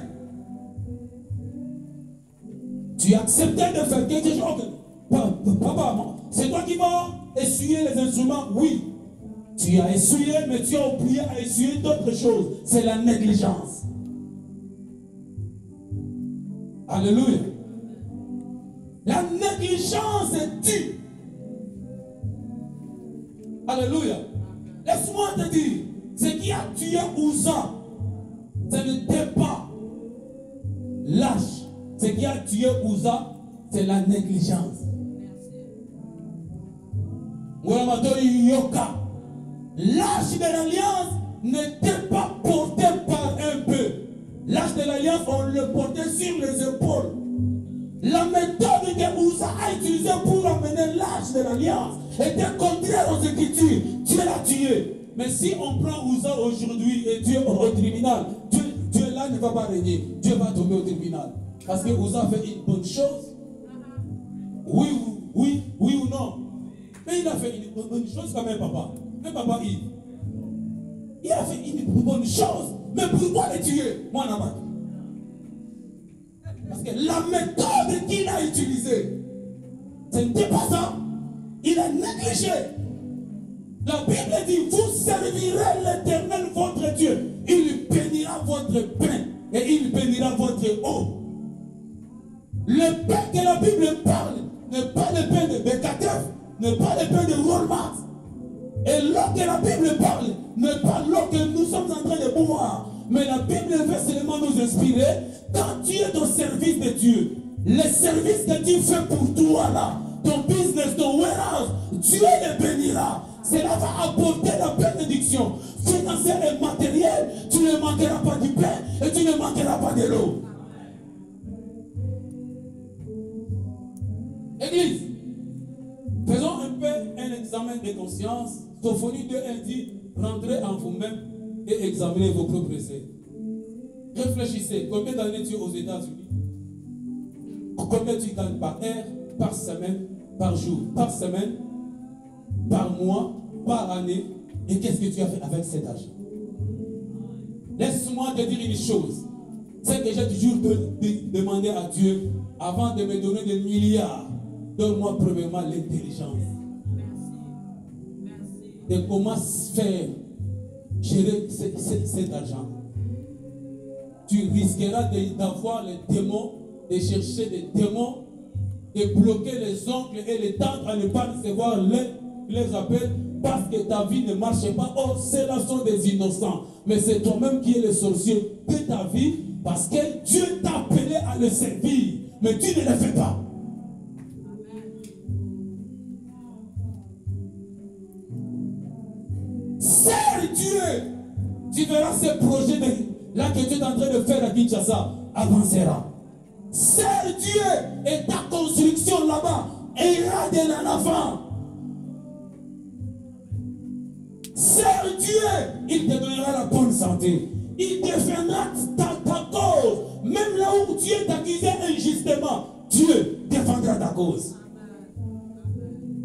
Tu acceptais de faire quelque chose. Papa, c'est toi qui vas essuyer les instruments? Oui. Tu as essuyé, mais tu as oublié à essuyer d'autres choses. C'est la négligence. Alléluia. La négligence tue. Alléluia. Laisse-moi te dire, ce qui a tué Uza, ce n'était pas lâche. Ce qui a tué Uza, c'est la négligence. L'âge de l'alliance n'était pas porté par un peu. L'âge de l'alliance, on le portait sur les épaules. La méthode que Uza a utilisée pour amener l'âge de l'alliance était contraire aux Écritures. Dieu l'a tué. Mais si on prend Uza aujourd'hui et Dieu au tribunal, Dieu là ne va pas régner. Dieu va tomber au tribunal. Parce que Uza fait une bonne chose. Oui ou non. Mais il a fait une bonne chose quand même, papa. Mais papa, il a fait une bonne chose. Mais pourquoi le tuer? Moi, n'a pas. Parce que la méthode qu'il a utilisée, ce n'était pas ça. Il a négligé. La Bible dit, vous servirez l'Éternel votre Dieu. Il bénira votre pain et il bénira votre eau. Le pain que la Bible parle n'est pas le pain de Bekatef, n'est pas le pain de Walmart. Et l'eau que la Bible parle n'est pas l'eau que nous sommes en train de boire. Mais la Bible veut seulement nous inspirer. Quand tu es au service de Dieu, les services que tu fais pour toi là, ton business, ton warehouse, Dieu les bénira. Cela va apporter la bénédiction financière et matérielle. Tu ne manqueras pas du pain et tu ne manqueras pas de l'eau. Église, faisons un peu un examen de conscience. Sophonie 2:1 dit, rentrez en vous-même et examinez vos propres essais. Réfléchissez, combien d'années tu es aux États-Unis? Combien tu gagnes par heure, par semaine, par jour, par semaine, par mois, par année? Et qu'est-ce que tu as fait avec cet argent? Laisse-moi te dire une chose. C'est que j'ai toujours demandé à Dieu, avant de me donner des milliards, donne-moi premièrement l'intelligence. De comment faire gérer cet argent. Tu risqueras d'avoir les démons, de chercher des démons, de bloquer les oncles et les tantes à ne pas recevoir les appels parce que ta vie ne marche pas. Oh, ceux-là sont des innocents. Mais c'est toi-même qui es le sorcier de ta vie parce que Dieu t'a appelé à le servir. Mais tu ne le fais pas. Sers Dieu. Tu verras ce projet là que tu es en train de faire à Kinshasa avancera. Sers Dieu et ta construction là-bas ira de l'avant. Sers Dieu, il te donnera la bonne santé. Il défendra ta cause. Même là où Dieu t'accusait injustement, Dieu défendra ta cause.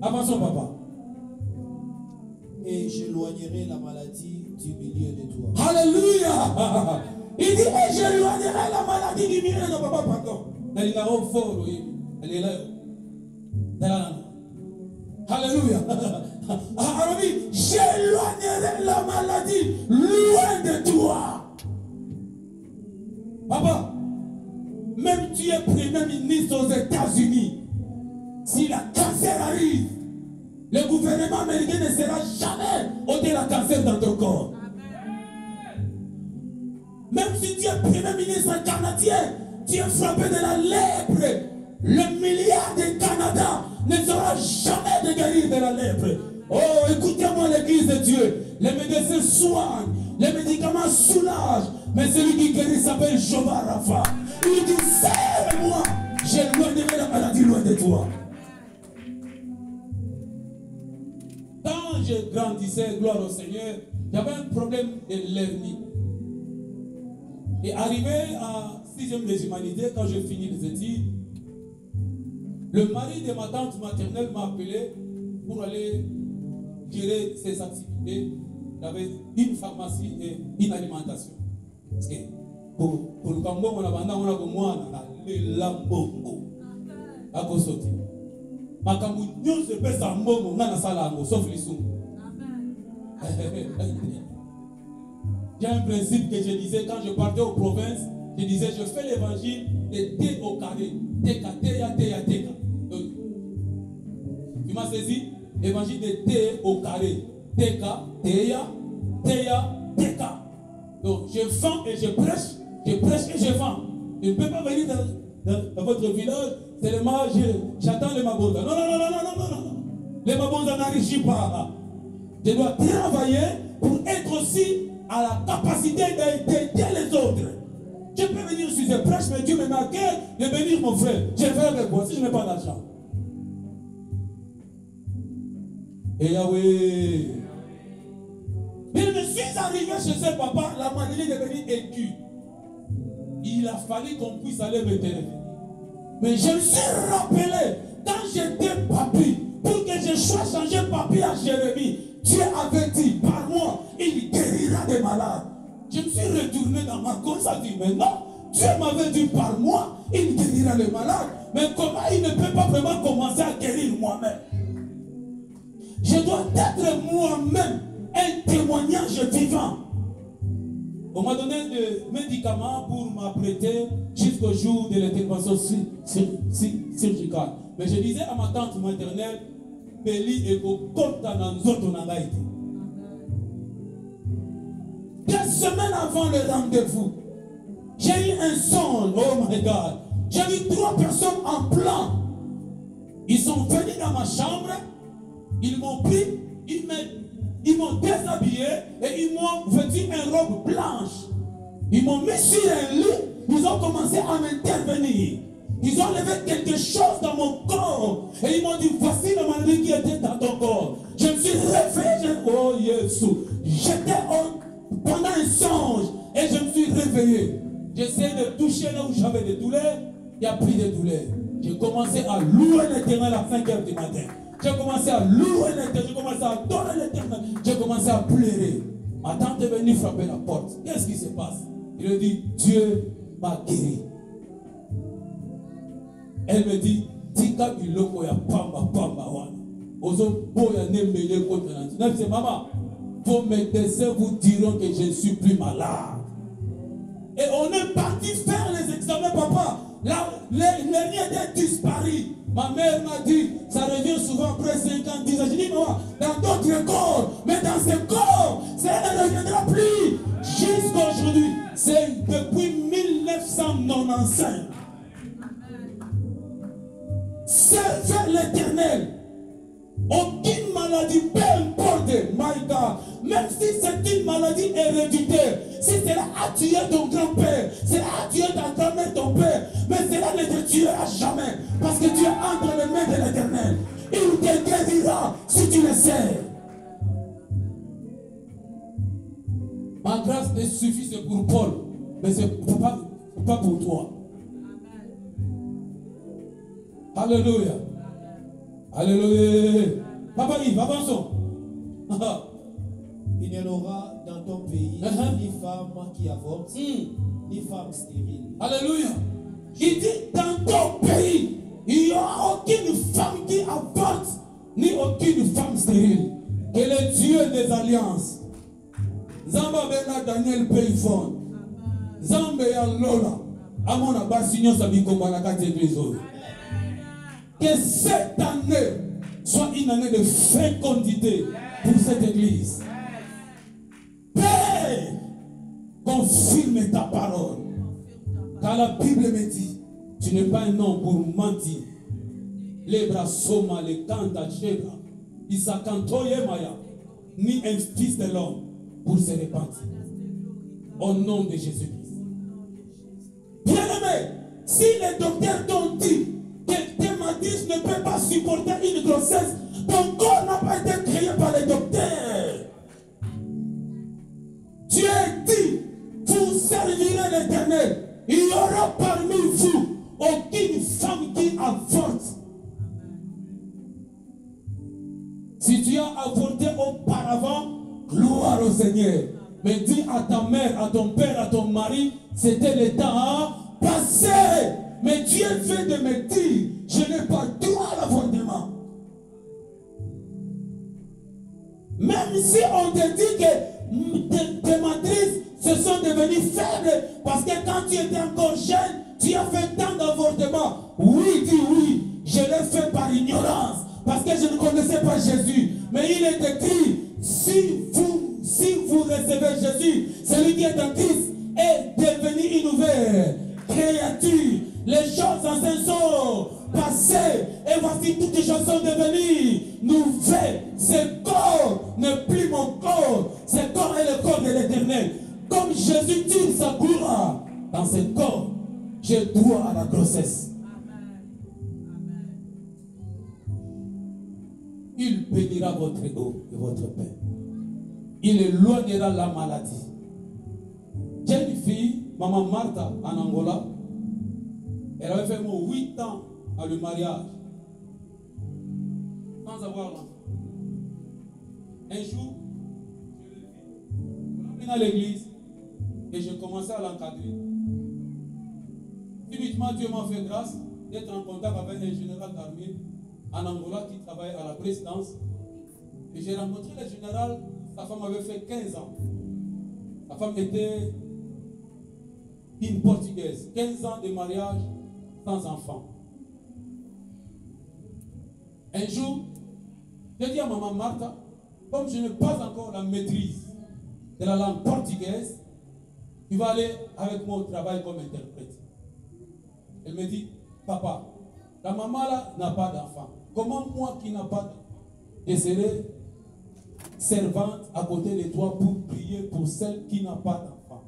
Avançons, papa. Et j'éloignerai la maladie du milieu de toi. Alléluia. Il dit, et j'éloignerai la maladie du milieu de papa. Pardon. Alléluia. J'éloignerai la maladie loin de toi. Papa, même tu es premier ministre aux États-Unis. Si la cancer arrive, le gouvernement américain ne sera jamais au-delà du cancer dans ton corps. Même si tu es premier ministre canadien, tu es frappé de la lèpre. Le milliard du Canada ne sera jamais de guérir de la lèpre. Oh, écoutez-moi l'église de Dieu. Les médecins soignent, les médicaments soulagent. Mais celui qui guérit s'appelle Jehovah Rapha. Il dit, sers-moi, j'éloignerai la maladie loin de toi. Quand je grandissais, gloire au Seigneur, j'avais un problème de l'hernie. Et arrivé à 6e des humanités, quand j'ai fini les études, le mari de ma tante maternelle m'a appelé pour aller gérer ses activités. Il avait une pharmacie et une alimentation. Parce que pour le Congo, on a le lambongo. À Kosote. Makamou nyons se pèse en mbongo, on a la salle sauf les sous. J'ai un principe que je disais quand je partais aux provinces, je disais je fais l'évangile de T au carré. Teka, teya, teya, teka. Donc, tu m'as saisi? Évangile de T au carré. Teka, teya, teya, teka. Donc je vends et je prêche et je vends. Je ne peux pas venir dans votre village, seulement j'attends les mabonda. Non. Les mabonda n'enrichissent pas. Je dois travailler pour être aussi à la capacité d'aider les autres. Je peux venir si je prêche, mais Dieu me marque de venir mon frère. Je vais faire quoi si je n'ai pas d'argent? Et Yahweh. Mais je suis arrivé chez ce papa, la maladie est devenue aiguë. Il a fallu qu'on puisse aller me téléphoner. Mais je me suis rappelé, quand j'étais papi, pour que je sois changé papi à Jérémie, Dieu avait dit, par moi, il guérira des malades. Je me suis retourné dans ma conscience, dit, mais non, Dieu m'avait dit, par moi, il guérira les malades. Mais comment il ne peut pas vraiment commencer à guérir moi-même? Je dois être moi-même un témoignage vivant. On m'a donné des médicaments pour m'apprêter jusqu'au jour de l'intervention chirurgicale. Mais je disais à ma tante maternelle, Beli et Nangaïti. 2 semaines avant le rendez-vous, j'ai eu un songe. Oh my God. J'ai vu 3 personnes en plan. Ils sont venus dans ma chambre. Ils m'ont pris. Ils m'ont déshabillé et ils m'ont vêtu une robe blanche. Ils m'ont mis sur un lit. Ils ont commencé à m'intervenir. Ils ont levé quelque chose dans mon corps. Et ils m'ont dit, voici la maladie qui était dans ton corps. Je me suis réveillé. Oh Jésus. J'étais pendant un songe. Et je me suis réveillé. J'essaie de toucher là où j'avais des douleurs. Il n'y a plus de douleurs. J'ai commencé à louer l'Éternel à 5 h du matin. J'ai commencé à louer l'Éternel. J'ai commencé à adorer l'Éternel. J'ai commencé à pleurer. Ma tante est venue frapper la porte. Qu'est-ce qui se passe? Il a dit, Dieu m'a guéri. Elle me dit, Tika biloko ya pamba pamba wana. Ozo boya ne mele kote na. C'est maman. Vos médecins vous diront que je ne suis plus malade. Et on est parti faire les examens, papa. Là, les rien était disparu. Ma mère m'a dit, ça revient souvent après 5 ans, 10 ans. Je dis, maman, dans d'autres corps, mais dans ce corps, ça ne reviendra plus. Jusqu'à aujourd'hui, c'est depuis 1995. Servez l'Éternel. Aucune maladie, peu importe, Maïka, même si c'est une maladie héréditaire, si cela a tué ton grand-père, cela a tué ta grand-mère, ton père, mais cela ne te tuera jamais, parce que tu es entre les mains de l'Éternel. Il te guérira si tu le sais. Ma grâce te suffit, c'est pour Paul, mais ce n'est pas pour toi. Alléluia. Alléluia. Papa Yves, avançons. Il n'y en aura dans ton pays ni femme qui avorte, ni femme stérile. Alléluia. Il dit dans ton pays, il n'y aura aucune femme qui avorte, ni aucune femme stérile. Que le Dieu des alliances, Zamba Bena Daniel Payfon, Zamba ya Lola, Amona Bassignon Sabikomba la 4 églises. Que cette année soit une année de fécondité pour cette église. Père, confirme ta parole. Car la Bible me dit, tu n'es pas un homme pour mentir. Les bras soma, les canta, chebra, isakantoye maya, ni un fils de l'homme pour se repentir. Au nom de Jésus-Christ. Bien-aimé, si les docteurs t'ont dit que tes matrices ne peuvent pas supporter une grossesse, ton corps n'a pas été créé par les docteurs. Dieu dit, vous servirez l'Éternel. Il y aura parmi vous aucune femme qui avorte. Si tu as avorté auparavant, gloire au Seigneur. Mais dis à ta mère, à ton père, à ton mari, c'était le temps passé. Mais Dieu vient de me dire, je n'ai pas droit à l'avortement. Même si on te dit que tes matrices se sont devenues faibles, parce que quand tu étais encore jeune, tu as fait tant d'avortements. Oui, dis oui, je l'ai fait par ignorance, parce que je ne connaissais pas Jésus. Mais il est écrit, si vous recevez Jésus, celui qui est en Christ est devenu une nouvelle créature. Les choses anciennes sont passées et voici toutes les choses sont devenues nouvelles. Ce corps n'est plus mon corps. Ce corps est le corps de l'Éternel. Comme Jésus tire sa gloire dans ce corps, j'ai droit à la grossesse. Il bénira votre ego et votre paix. Il éloignera la maladie. J'ai une fille, maman Martha, en Angola. Elle avait fait 8 ans à le mariage, sans avoir l'enfant. Un jour, je l'ai vu à l'église et je commençais à l'encadrer. Subitement, Dieu m'a fait grâce d'être en contact avec un général d'armée en Angola qui travaillait à la présidence. Et j'ai rencontré le général, sa femme avait fait 15 ans. Sa femme était une Portugaise, 15 ans de mariage sans enfant. Un jour, j'ai dit à maman Martha, comme je n'ai pas encore la maîtrise de la langue portugaise, tu vas aller avec moi au travail comme interprète. Elle me dit, papa, la maman là n'a pas d'enfant. Comment moi qui n'ai pas d'enfant, je serai servante à côté de toi pour prier pour celle qui n'a pas d'enfant?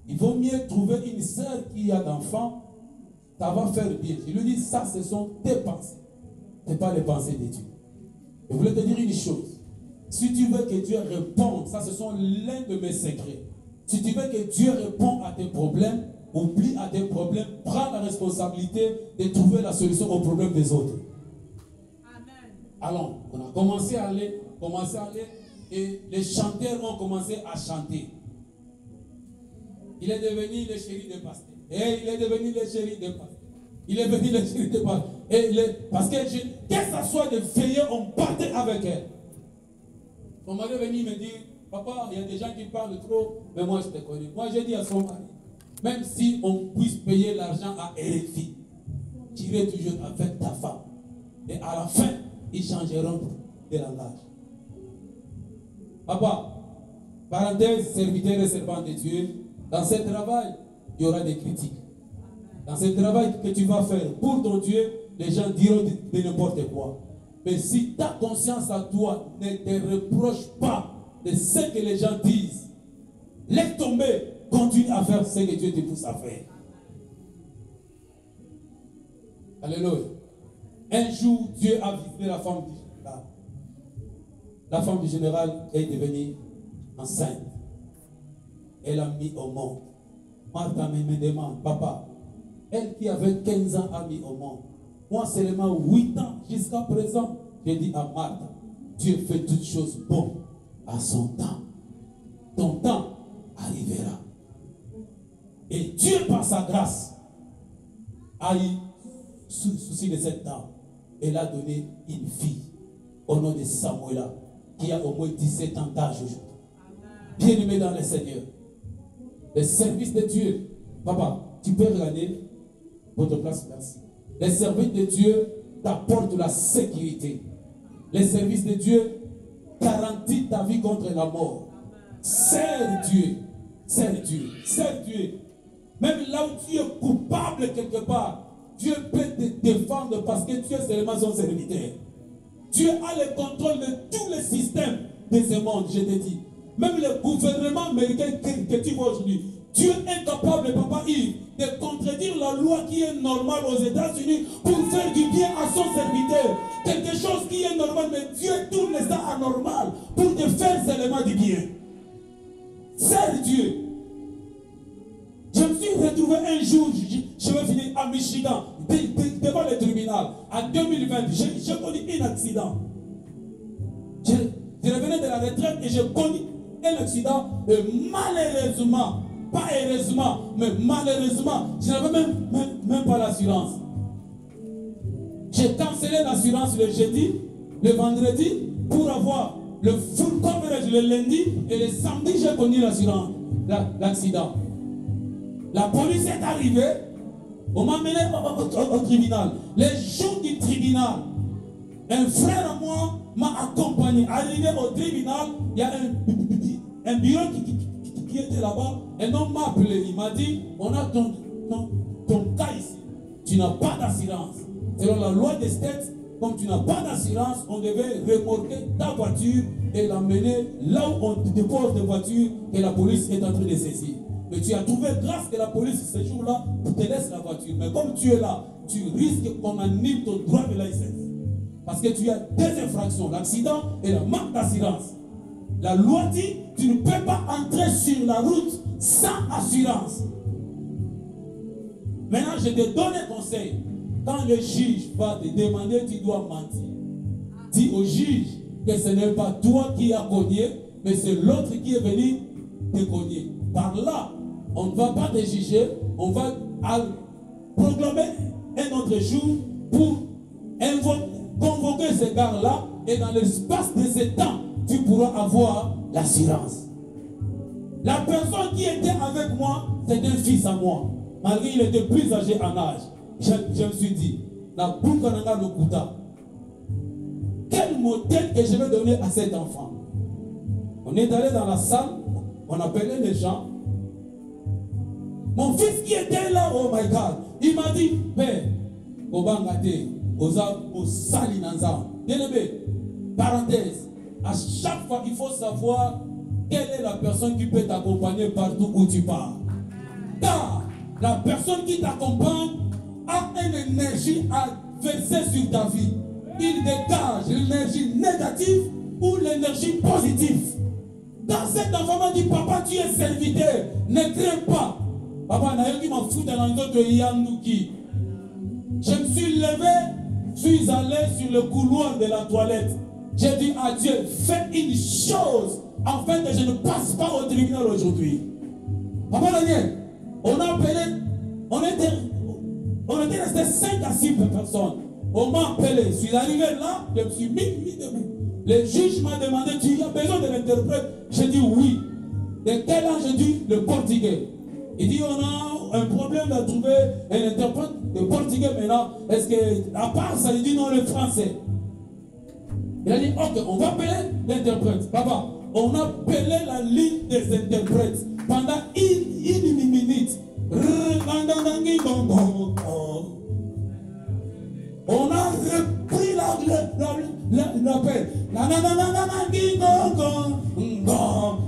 Il vaut mieux trouver une sœur qui a d'enfant, ça va faire bien. Je lui dis, ça ce sont tes pensées, ce n'est pas les pensées de Dieu. Je voulais te dire une chose. Si tu veux que Dieu réponde, ça ce sont l'un de mes secrets. Si tu veux que Dieu réponde à tes problèmes, Oublie à tes problèmes, prends la responsabilité de trouver la solution aux problèmes des autres. Amen. Alors, on a commencé à aller, et les chanteurs ont commencé à chanter. Il est devenu le chéri des pasteurs. Et il est devenu le chéri des pasteurs. Il est devenu le chéri des pasteurs. Parce que que ça soit de veiller, on partait avec elle. Mon mari est venu me dire, papa, il y a des gens qui parlent trop, mais moi je te connais. Moi j'ai dit à son mari, même si on puisse payer l'argent à RFI, tirez toujours avec ta femme. Et à la fin, ils changeront de langage. Papa, parenthèse, serviteur et servant de Dieu, dans ce travail, il y aura des critiques. Dans ce travail que tu vas faire pour ton Dieu, les gens diront de n'importe quoi. Mais si ta conscience à toi ne te reproche pas de ce que les gens disent, laisse tomber, continue à faire ce que Dieu te pousse à faire. Alléluia. Un jour, Dieu a visité la femme du général. La femme du général est devenue enceinte. Elle a mis au monde. Martha me demande, papa, elle qui avait 15 ans a mis au monde. Moi seulement 8 ans jusqu'à présent. J'ai dit à Martha, Dieu fait toutes choses bonnes à son temps. Ton temps arrivera. Et Dieu par sa grâce a eu souci de cette dame. Elle a donné une fille au nom de Samuela qui a au moins 17 ans d'âge aujourd'hui. Bien aimé dans le Seigneur. Le service de Dieu. Papa, tu peux regarder votre place, merci. Les services de Dieu t'apportent la sécurité. Les services de Dieu garantissent ta vie contre la mort. Sers Dieu. Sers Dieu. Sers Dieu. Même là où tu es coupable quelque part, Dieu peut te défendre parce que tu es seulement son serviteur. Dieu a le contrôle de tous les systèmes de ce monde, je te dis. Même le gouvernement américain que tu vois aujourd'hui, Dieu est capable, papa Yves, de contredire la loi qui est normale aux États-Unis pour faire du bien à son serviteur. Quelque chose qui est normal, mais Dieu tourne ça anormal pour te faire seulement du bien. C'est Dieu. Je me suis retrouvé un jour, je vais finir à Michigan, devant le tribunal, en 2020. J'ai connu un accident. Je revenais de la retraite et j'ai connu un accident. Et malheureusement, pas heureusement, mais malheureusement, je n'avais même pas l'assurance. J'ai cancellé l'assurance le jeudi, le vendredi, pour avoir le full coverage le lundi, et le samedi, j'ai connu l'assurance, l'accident. La police est arrivée, on m'a mené au tribunal. Le jour du tribunal, un frère à moi m'a accompagné. Arrivé au tribunal, il y a un bureau qui était là-bas. Un homme m'a appelé, il m'a dit, on a ton cas ici. Tu n'as pas d'assurance. Selon la loi des States, comme tu n'as pas d'assurance, on devait remorquer ta voiture et l'amener là où on dépose des voitures et la police est en train de saisir. Mais tu as trouvé grâce que la police ce jour-là te laisse la voiture. Mais comme tu es là, tu risques qu'on annule ton droit de licence. Parce que tu as deux infractions, l'accident et la manque d'assurance. La loi dit, tu ne peux pas entrer sur la route sans assurance. Maintenant, je te donne un conseil. Quand le juge va te demander, tu dois mentir. Dis au juge que ce n'est pas toi qui as cogné, mais c'est l'autre qui est venu te cogner. Par là, on ne va pas te juger, on va proclamer un autre jour pour convoquer ce gars-là, et dans l'espace de ce temps, tu pourras avoir l'assurance. La personne qui était avec moi, c'est un fils à moi. Malgré qu'il était plus âgé en âge, je me suis dit, quel modèle que je vais donner à cet enfant? On est allé dans la salle, on appelait les gens. Mon fils qui était là, oh my God, il m'a dit, Père, parenthèse, à chaque fois il faut savoir quelle est la personne qui peut t'accompagner partout où tu pars. Car la personne qui t'accompagne a une énergie à verser sur ta vie. Il dégage l'énergie négative ou l'énergie positive. Quand cet enfant m'a dit, papa, tu es serviteur, ne crains pas. Papa, je me suis levé, suis allé sur le couloir de la toilette. J'ai dit à Dieu, fais une chose afin que je ne passe pas au tribunal aujourd'hui. Papa Daniel, on a appelé, on était resté 5 à 6 personnes. On m'a appelé, je suis arrivé là, je me suis mis debout. Le juge m'a demandé, tu as besoin de l'interprète? J'ai dit oui. De quel âge? J'ai dit le portugais. Il dit, on a un problème de trouver un interprète de portugais maintenant. Est-ce que, à part ça, il dit non, le français. Il a dit, ok, on va appeler l'interprète. Papa, on a appelé la ligne des interprètes pendant une minute. On a repris l'appel.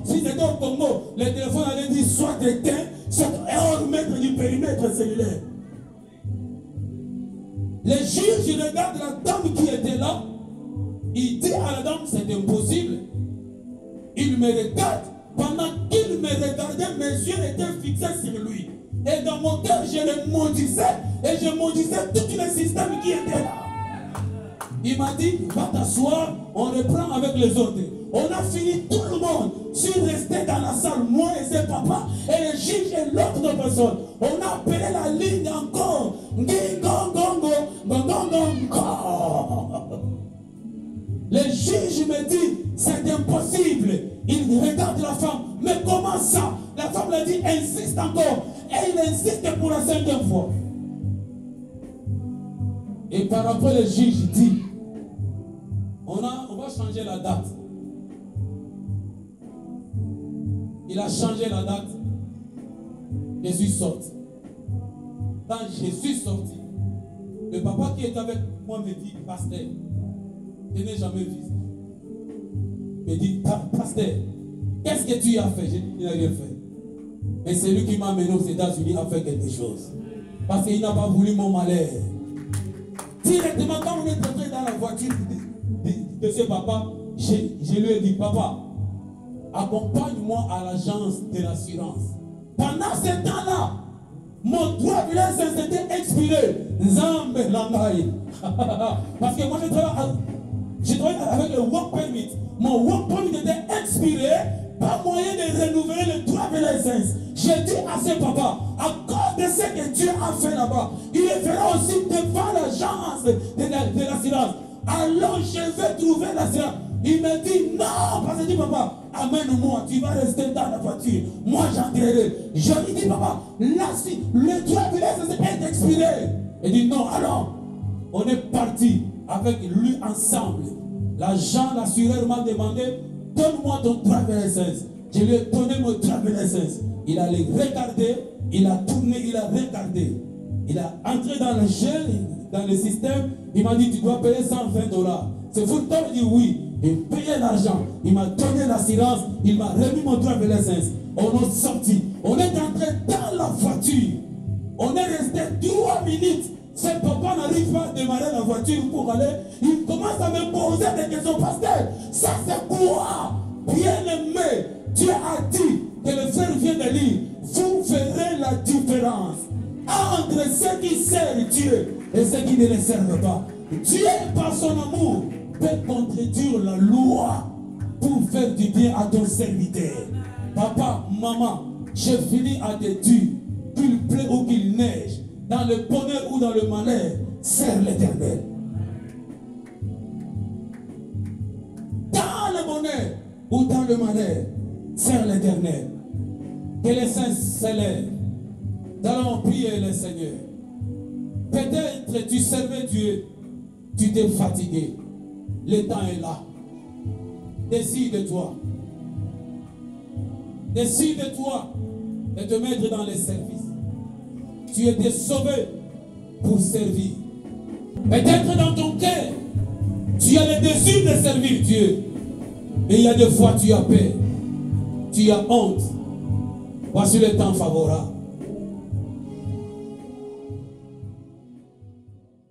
Si c'était au Congo, le téléphone allait dire soit éteint, soit hors mètre du périmètre cellulaire. Le juge, il regarde la dame qui était là. Il dit à la dame, c'est impossible. Il me regarde. Pendant qu'il me regardait, mes yeux étaient fixés sur lui. Et dans mon cœur, je le maudissais. Et je maudissais tout le système qui était là. Il m'a dit, va t'asseoir, on reprend avec les autres. On a fini tout le monde. Je suis resté dans la salle, moi et ses papas, et le juge et l'autre personne. On a appelé la ligne encore. Le juge me dit, c'est impossible. Il regarde la femme. Mais comment ça? La femme l'a dit, insiste encore. Et il insiste pour la 5e fois. Et par après, le juge dit, on va changer la date. Il a changé la date. Je suis sorti. Quand je suis sorti, le papa qui est avec moi me dit, pasteur, je n'ai jamais vu ça. Il me dit, pasteur, qu'est-ce que tu as fait? J'ai dit, il n'a rien fait. Mais c'est lui qui m'a amené aux États-Unis à faire quelque chose. Parce qu'il n'a pas voulu mon malheur. Directement, quand on est entré dans la voiture de ce papa, je lui ai dit, papa, accompagne-moi à l'agence de l'assurance. Pendant ce temps-là, mon droit de l'essence était expiré. Zambe Langaï. Parce que moi, je travaille avec le work permit. Mon work permit était expiré, pas moyen de renouveler le droit de l'essence. J'ai dit à ce papa, à cause de ce que Dieu a fait là-bas, il le fera aussi devant l'agence de l'assurance. Alors je vais trouver l'assurance. Il me dit non, parce que dit papa, amène-moi, tu vas rester dans la voiture. Moi j'entrerai. Je lui dis papa, là si le droit de l'essence est expiré. Il dit non, alors on est parti avec lui ensemble. L'agent, l'assureur m'a demandé, donne-moi ton droit de l'essence. Je lui ai donné mon droit de l'essence. Il a regardé, il a tourné, il a regardé. Il a entré dans le jeu, dans le système. Il m'a dit, tu dois payer $120. C'est pourtant, il dit oui. Il payait l'argent. Il m'a donné l'assurance. Il m'a remis mon droit de l'essence. On est sorti. On est entré dans la voiture. On est resté 3 minutes. Ce papa n'arrive pas à démarrer la voiture pour aller. Il commence à me poser des questions. Pasteur, ça c'est quoi? Bien-aimé, Dieu a dit que le frère vient de lire. Vous verrez la différence entre ceux qui servent Dieu et ceux qui ne le servent pas. Dieu, par son amour, peut contredire la loi pour faire du bien à ton serviteur. Papa, maman, j'ai fini à te dire, qu'il plaît ou qu'il neige, dans le bonheur ou dans le malheur, serre l'Éternel. Dans le bonheur ou dans le malheur, serre l'Éternel. Que les saints s'élèvent. Nous allons prier le Seigneur. Peut-être tu servais Dieu, tu t'es fatigué. Le temps est là. Décide-toi. Décide-toi de te mettre dans les services. Tu étais sauvé pour servir. Peut-être dans ton cœur, tu as le désir de servir Dieu. Mais il y a des fois tu as peur. Tu as honte. Voici le temps favorable.